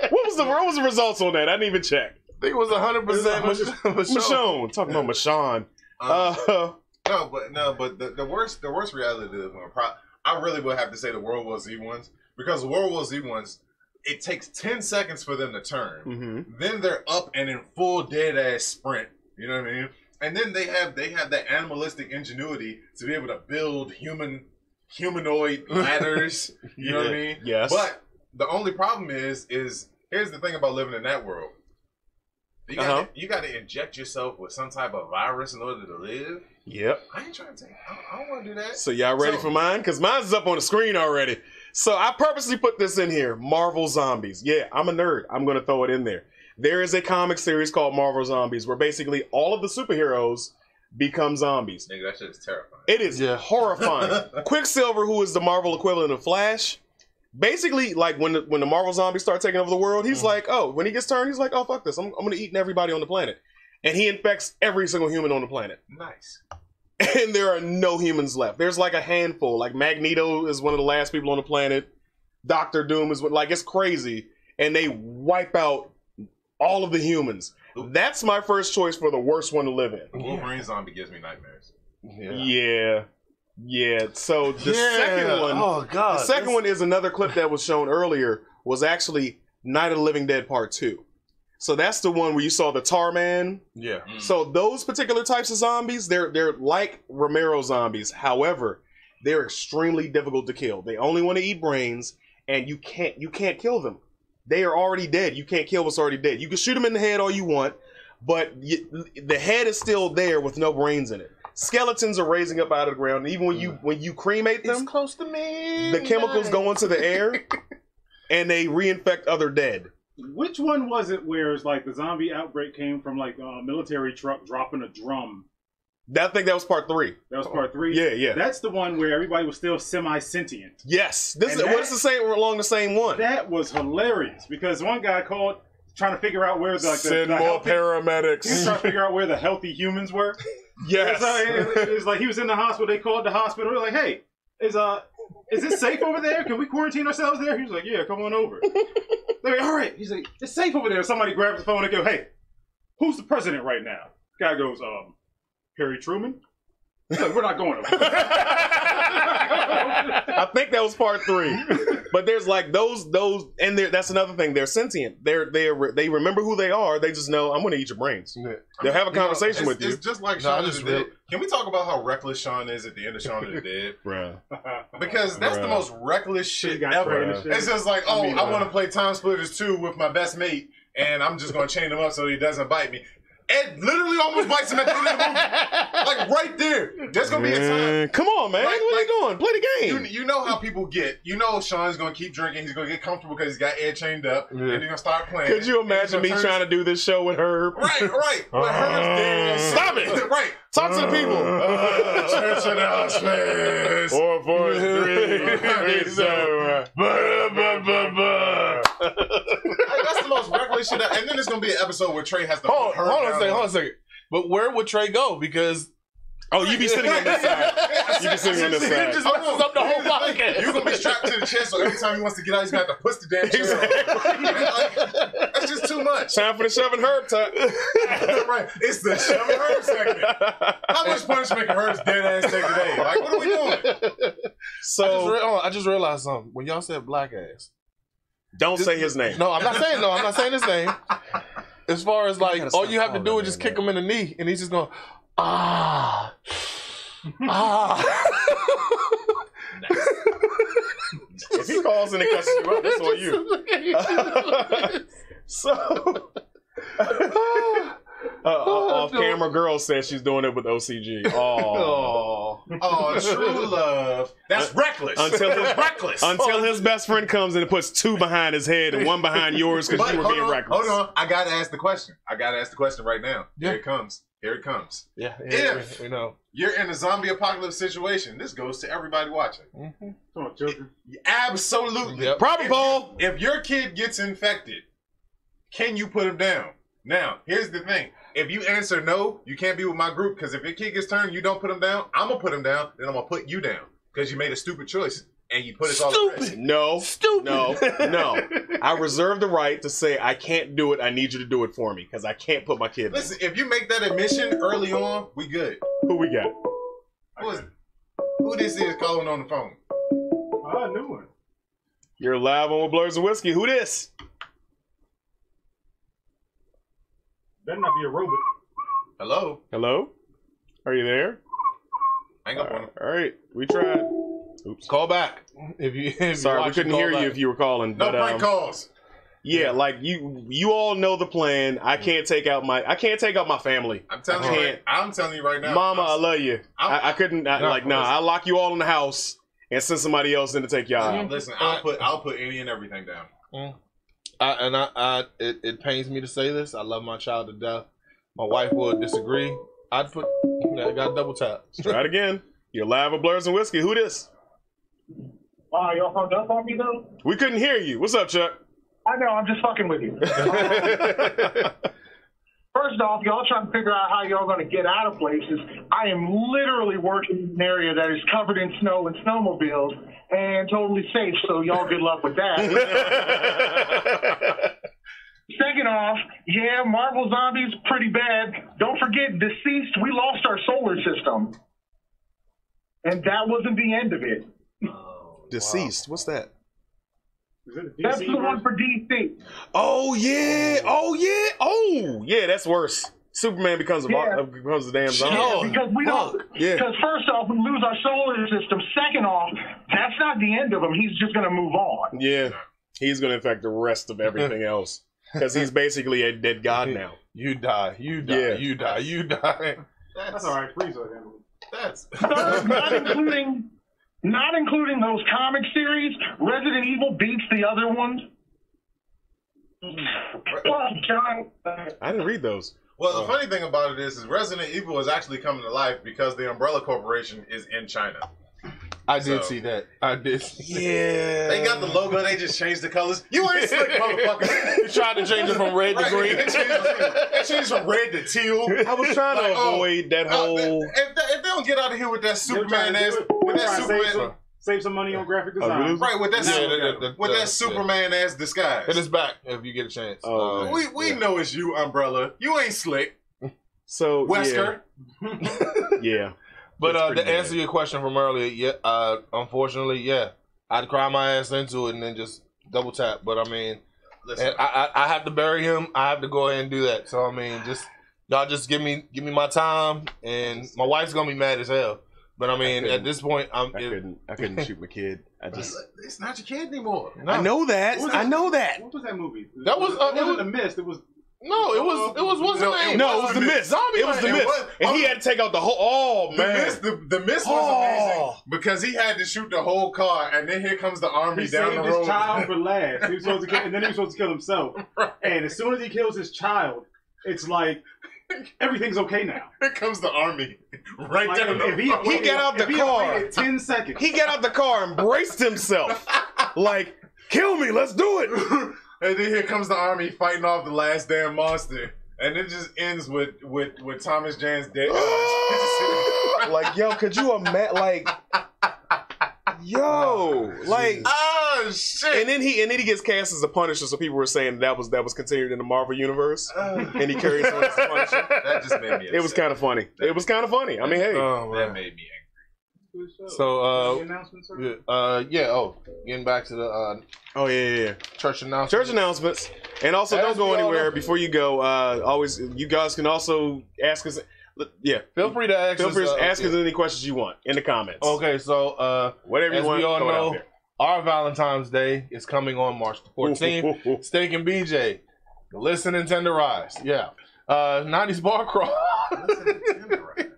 What was the results on that? I didn't even check. I think it was 100% Michonne. Talking about Michonne. But the worst reality of them, I really would have to say the World War Z ones, because the World War Z ones, it takes 10 seconds for them to turn. Mm-hmm. Then they're up and in full dead ass sprint. You know what I mean? And then they have that animalistic ingenuity to be able to build humanoid ladders. You know what I mean? Yes. But the only problem is here's the thing about living in that world. You got to inject yourself with some type of virus in order to live. Yep. I ain't trying to take. I don't want to do that. So y'all ready for mine? Because mine's up on the screen already. So I purposely put this in here. Marvel Zombies. Yeah, I'm a nerd. I'm going to throw it in there. There is a comic series called Marvel Zombies where basically all of the superheroes become zombies. Nigga, that shit is terrifying. It is horrifying. Quicksilver, who is the Marvel equivalent of Flash, basically, like when the Marvel zombies start taking over the world, he's like, oh, when he gets turned, he's like, oh, fuck this. I'm going to eat everybody on the planet. And he infects every single human on the planet. Nice. And there are no humans left. There's like a handful. Like Magneto is one of the last people on the planet. Doctor Doom is like, it's crazy. And they wipe out all of the humans. That's my first choice for the worst one to live in. Wolverine zombie gives me nightmares. Yeah. So the second one, the second one is another clip that was shown earlier, was actually Night of the Living Dead Part 2. So that's the one where you saw the Tar Man. Yeah. So those particular types of zombies, they're like Romero zombies. However, they're extremely difficult to kill. They only want to eat brains, and you can't kill them. They are already dead. You can't kill what's already dead. You can shoot them in the head all you want, but the head is still there with no brains in it. Skeletons are raising up out of the ground. And even when you cremate them, it's close to me. The chemicals go into the air, and they reinfect other dead. Which one was it where it's like the zombie outbreak came from like a military truck dropping a drum? I think that was part 3. That was part 3? Yeah. That's the one where everybody was still semi-sentient. Yes. What's the same? We're along the same one. That was hilarious because one guy called trying to figure out where send more paramedics. He was trying to figure out where the healthy humans were. Yes. It was like he was in the hospital. They called the hospital. They're like, hey, is it safe over there? Can we quarantine ourselves there? He was like, yeah, come on over. They're like, all right. He's like, it's safe over there. Somebody grabs the phone and go, hey, who's the president right now? Guy goes, Harry Truman? He's like, we're not going over there. I think that was part 3. But there's like those, and that's another thing. They're sentient. They remember who they are. They just know I'm going to eat your brains. Yeah. They'll have a conversation with you. It's just like Shaun of the Dead. Can we talk about how reckless Shaun is at the end of Shaun of the Dead? Bruh. Because that's the most reckless shit ever. It's just like, I want to play Time Splitters 2 with my best mate, and I'm just going to chain him up so he doesn't bite me. Ed literally almost bites him at the end of the movie. Like, right there. There's going to be a time. Come on, man. What are you doing? Play the game. You know how people get. You know Sean's going to keep drinking. He's going to get comfortable because he's got Ed chained up. And he's going to start playing. Could you imagine me trying to do this show with Herb? Right. With Herb's dead. Stop it. Right. Talk to the people. Church announcements. 4, 4, 3, 7. That's the most reckless shit. And then there's going to be an episode where Trey has to hold on a second. But where would Trey go? Because you be sitting on this side. You be sitting on this side. Just messes up the whole podcast. You're gonna be strapped to the chair, so every time he wants to get out, he's gonna have to push the damn chair. Like, that's just too much. Time for the Shoving Herb time. Right, it's the Shoving Herb segment. How much punishment can Herb's dead ass take today? Like, what are we doing? So I just realized something. When y'all said black ass, don't say his name. No, I'm not saying his name. As far as like, all you have to do is just kick him in the knee, and he's just going, ah. If he calls and it cusses you up, that's on you. So, off-camera girl says she's doing it with OCG. Oh, true love. That's reckless. Until his best friend comes in and puts 2 behind his head and 1 behind yours because you were being reckless. Hold on. I got to ask the question. Right now. Yeah. Here it comes. Yeah. If we know you're in a zombie apocalypse situation, this goes to everybody watching. Mm-hmm. Come on, Joker. Absolutely. Yep. Problem, Paul. If your kid gets infected, can you put him down? Now, here's the thing. If you answer no, you can't be with my group because if your kid gets turned, you don't put him down, I'm going to put him down, then I'm going to put you down because you made a stupid choice. and you put us all at risk. No. I reserve the right to say I can't do it. I need you to do it for me because I can't put my kid. Listen, if you make that admission early on, we good. Who we got? Who this is calling on the phone? I knew it. You're live on With Blurs and Whiskey. Who this? Better not be a robot. Hello? Hello? Are you there? Hang up on him. All right, we tried. Oops. Call back. If Sorry, we couldn't hear you if you were calling. No but, prank calls. Yeah, like you all know the plan. I can't take out my family. I'm telling you right now. Mama, I love you. I couldn't. I'll lock you all in the house and send somebody else in to take y'all out. Listen, I'll put any and everything down. It pains me to say this. I love my child to death. My wife would disagree. I got double tap. Let's try it again. You're live with Blurs and Whiskey. Who this? Y'all hung up on me though? We couldn't hear you. What's up, Chuck? I know, I'm just fucking with you. First off, y'all trying to figure out how y'all going to get out of places. I am literally working in an area that is covered in snow and snowmobiles and totally safe, so y'all good luck with that. Second off, yeah, Marvel Zombies, pretty bad. Don't forget, Deceased, we lost our solar system. And that wasn't the end of it. Deceased? Wow. What's that? That's the one for DC. Oh yeah! That's worse. Superman becomes a damn zombie. Yeah, because we don't. Because first off, we lose our solar system. Second off, that's not the end of him. He's just going to move on. Yeah, he's going to infect the rest of everything else because he's basically a dead god now. You die. That's all right. Please, that's not including those comic series. Resident Evil beats the other ones. Well, John, I didn't read those. Well, the funny thing about it is Resident Evil is actually coming to life because the Umbrella Corporation is in China. I did see that. Yeah. They got the logo. They just changed the colors. You ain't slick, motherfucker. You tried to change it from red to green. They changed from red to teal. I was trying to avoid that whole. If they don't get out of here with that Superman ass, save some money on graphic design. Right, with that Superman ass disguise. It is back if you get a chance. We know it's you, Umbrella. You ain't slick. So Wesker. Yeah. But to answer your question from earlier, unfortunately, I'd cry my ass into it and then just double tap. But I mean, listen, I have to bury him. I have to go ahead and do that. So I mean, y'all just give me my time, and my wife's gonna be mad as hell. But I mean, at this point, I couldn't shoot my kid. It's not your kid anymore. No. I know that. What was that movie? That was it was The Mist. It was. No, it was what's the name? No, it was The Mist. It was The Mist. And he had to take out the whole. Oh man, the Mist was amazing because he had to shoot the whole car, and then here comes the army down the road. He saved his child for last. He was supposed to kill, and then he was supposed to kill himself. Right. And as soon as he kills his child, it's like everything's okay now. Here comes the army right there. He got out the car. 10 seconds. He got out the car and braced himself. Like, kill me, let's do it. And then here comes the army fighting off the last damn monster. And it just ends with Thomas Jane's dead. Like, yo, could you imagine? Like, yo, like, oh shit! And then he gets cast as a Punisher. So people were saying that was continued in the Marvel universe, and he carries on as the Punisher. That just made me upset. It was kind of funny. It was kind of funny. I mean, hey, that made me angry. So, getting back to the church announcements. And also, don't go anywhere before you go. Always, you guys can also ask us. Yeah, feel free to ask us any questions you want in the comments. Okay, so whatever you want. We all know, our Valentine's Day is coming on March the 14th. Steak and BJ, listen and tenderize. Yeah, 90s bar crawl.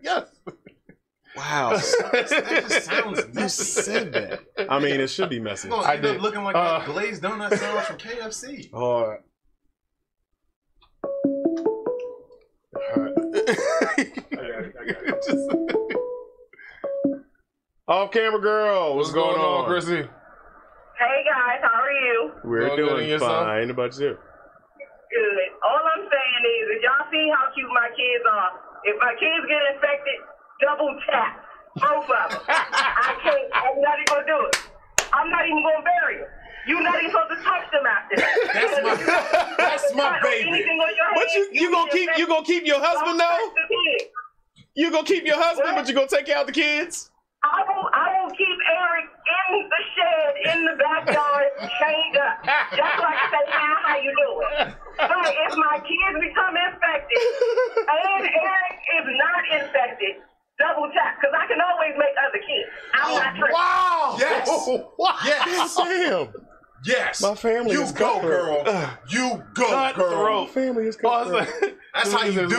Yes. Wow, that just sounds messy. You said that. I mean, it should be messy. I did looking like that glazed donut sandwich from KFC. Off camera girl, what's going on, Chrissy? Hey guys, how are you? We're doing fine. How about you? Good. All I'm saying is, y'all see how cute my kids are. If my kids get infected, double tap. Both of them. I'm not even gonna do it. I'm not even gonna bury him. You're not even supposed to touch them after that. That's my baby. But you gonna keep your husband though? You gonna keep your husband, but you gonna take care of the kids? I will keep Eric in the shed in the backyard chained up. Just like I say, how you doing? But if my kids become infected and Eric is not infected, double tap, because I can always make other kids. I'm not tripping. Wow! Yes! Yes! Damn! Yes! My family you is go, girl. You go, girl. My family is cutthroat. That's how you do it. You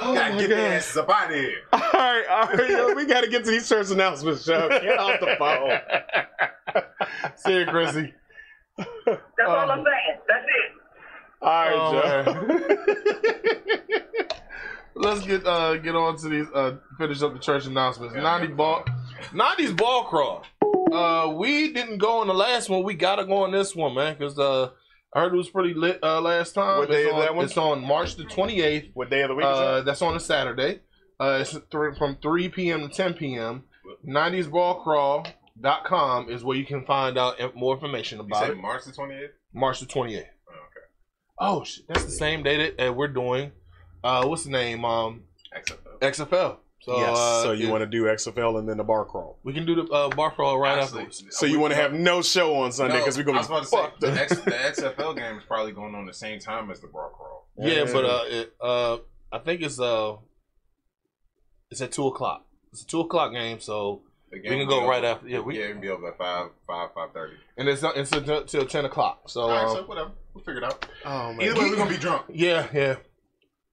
gotta get their asses up out of here. All right, yo, we gotta get to these church announcements, Chuck. Get off the phone. See you, Chrissy. That's all I'm saying. That's it. All right, Joe. Let's get on to these. Finish up the church announcements. 90s ball crawl. We didn't go on the last one. We gotta go on this one, man, because I heard it was pretty lit last time. What day is that one? It's on March the 28th. What day of the week is that? That's on a Saturday. It's from 3 p.m. to 10 p.m. 90sballcrawl.com is where you can find out more information about it. March the 28th? March the 28th. Oh, okay. Oh, shit. That's the same day that we're doing, what's the name? XFL. So, yes. So you want to do XFL and then the bar crawl? We can do the bar crawl right afterwards. So you want to have no show on Sunday because we're going to be fucked. The XFL game is probably going on the same time as the bar crawl. Yeah, but I think it's at 2:00. It's a 2:00 game, so we can go right after. Yeah, we can be over at 5:30. And it's until 10 o'clock. So, all right, so whatever, we'll figure it out. Oh man, either way, we're gonna be drunk. Yeah.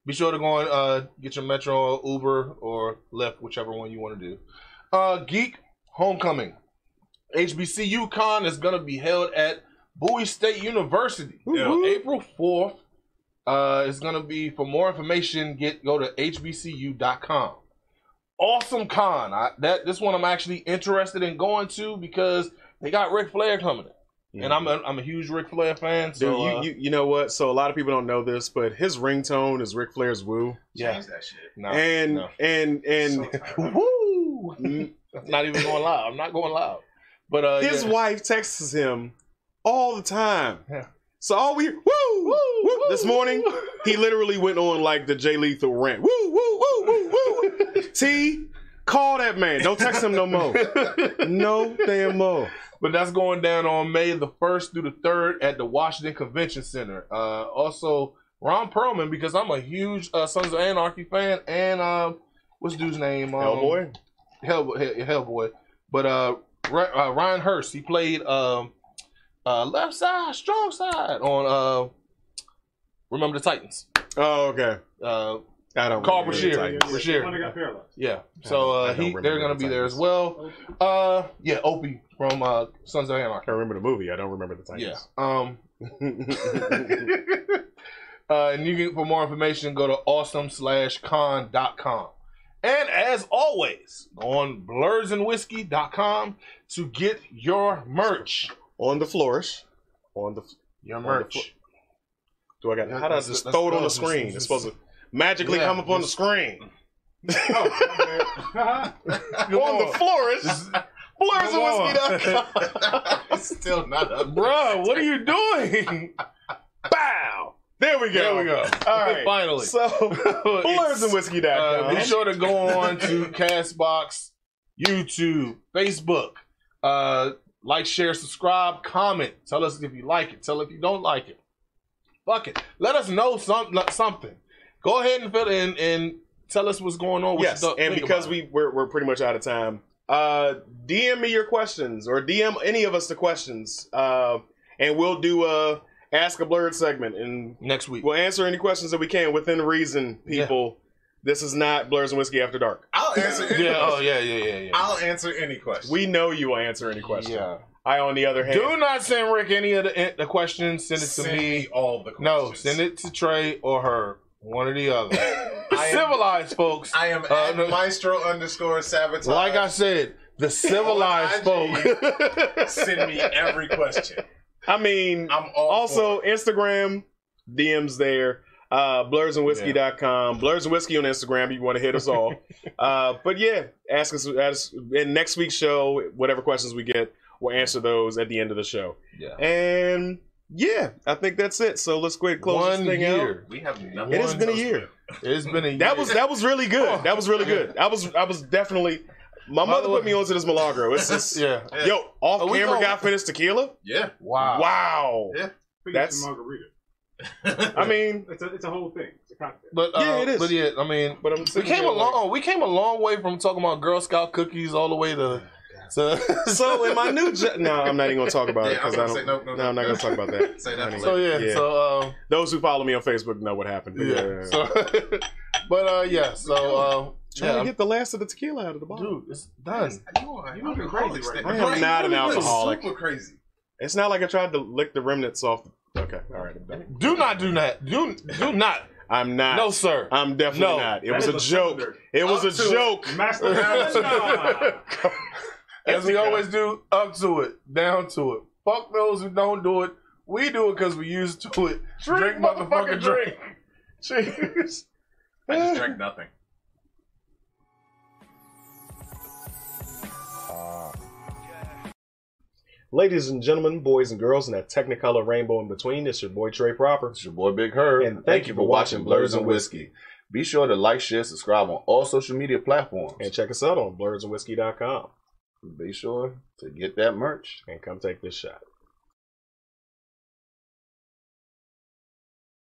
Be sure to go and get your Metro, Uber, or Lyft, whichever one you want to do. Geek Homecoming. HBCU Con is going to be held at Bowie State University. April 4th. It's going to be, for more information, go to hbcu.com. Awesome con. This one I'm actually interested in going to because they got Ric Flair coming in. And I'm a huge Ric Flair fan. So dude, you know what? So a lot of people don't know this, but his ringtone is Ric Flair's "Woo." Yeah, change that shit. And woo. Not even going loud. I'm not going loud. But his wife texts him all the time. Yeah. So all we woo. This morning he literally went on like the Jay Lethal rant. Woo. T, call that man. Don't text him no more. No damn more. But that's going down on May the 1st through the 3rd at the Washington Convention Center. Also, Ron Perlman, because I'm a huge Sons of Anarchy fan, and what's dude's name? Hellboy. Hellboy. But Ryan Hurst, he played left side, strong side on Remember the Titans. Oh, okay. I don't. Carl Brashear. Yeah. So they're gonna be there as well. Opie from Sons of Anarchy. I remember the movie. I don't remember the Titans. Yeah. And you can, for more information, go to awesome/con.com. And as always, go on blursandwhiskey.com to get your merch. On the flourish. Your merch. Do I got? How do I just throw it on the screen? It's supposed to magically come up on the screen. On the flourish. Blursandwhiskey.com. It's still not up. Bro, what are you doing? Bow. There we go. All right. Finally. So, blursandwhiskey.com. Be sure to go on to Castbox, YouTube, Facebook. Like, share, subscribe, comment. Tell us if you like it. Tell us if you don't like it. Fuck it. Let us know something. Go ahead and fill in and tell us what's going on. Yes, and because we're pretty much out of time, DM me your questions or DM any of us the questions, and we'll do a Ask a Blurred segment and next week. We'll answer any questions that we can within reason, people. Yeah. This is not Blurs and Whiskey After Dark. I'll answer any question. Oh, yeah. I'll answer any question. We know you will answer any question. Yeah. I, on the other hand... Do not send Rick any of the questions. Send it to me. All the questions. No, send it to Trey or her. One or the other. Civilized folks. I am at Maestro_Sabotage. Like I said, the civilized folk. Send me every question. I mean, I'm all also Instagram, DMs there. Blursandwhiskey.com. Blurs and Whiskey on Instagram if you want to hit us all. But yeah, ask us in next week's show, whatever questions we get, we'll answer those at the end of the show. Yeah. And yeah, I think that's it. So let's go ahead and close this thing out. We have nothing. It has been a year. It's been a year. That was really good. That was really good. I was definitely. My mother put me onto this Milagro. It's just yo off camera guy finished tequila. Yeah. Wow. Yeah. That's margarita. I mean, it's a whole thing. It's a cocktail. But yeah, it is. But yeah, I mean, but we came a long way from talking about Girl Scout cookies all the way to. So in my new no, I'm not even gonna talk about it because I don't. No, I'm not gonna talk about that. Say that. So yeah. So those who follow me on Facebook know what happened. Yeah. So, but yeah. So trying to get the last of the tequila out of the bottle. Dude, it's done. You moving crazy right now. I am not an alcoholic. Super crazy. It's not like I tried to lick the remnants off. Okay, all right. Do not do that. Do not. I'm not. No, sir. I'm definitely not. It was a joke. It was a joke. As we always do, up to it, down to it. Fuck those who don't do it. We do it because we used to it. Drink motherfucking drink. Cheers. I just drank nothing. Ladies and gentlemen, boys and girls, and that technicolor rainbow in between, it's your boy Trey Proper. It's your boy Big Herb. And thank you for watching Blurs and Whiskey. Be sure to like, share, subscribe on all social media platforms. And check us out on blursandwhiskey.com. Be sure to get that merch. And come take this shot.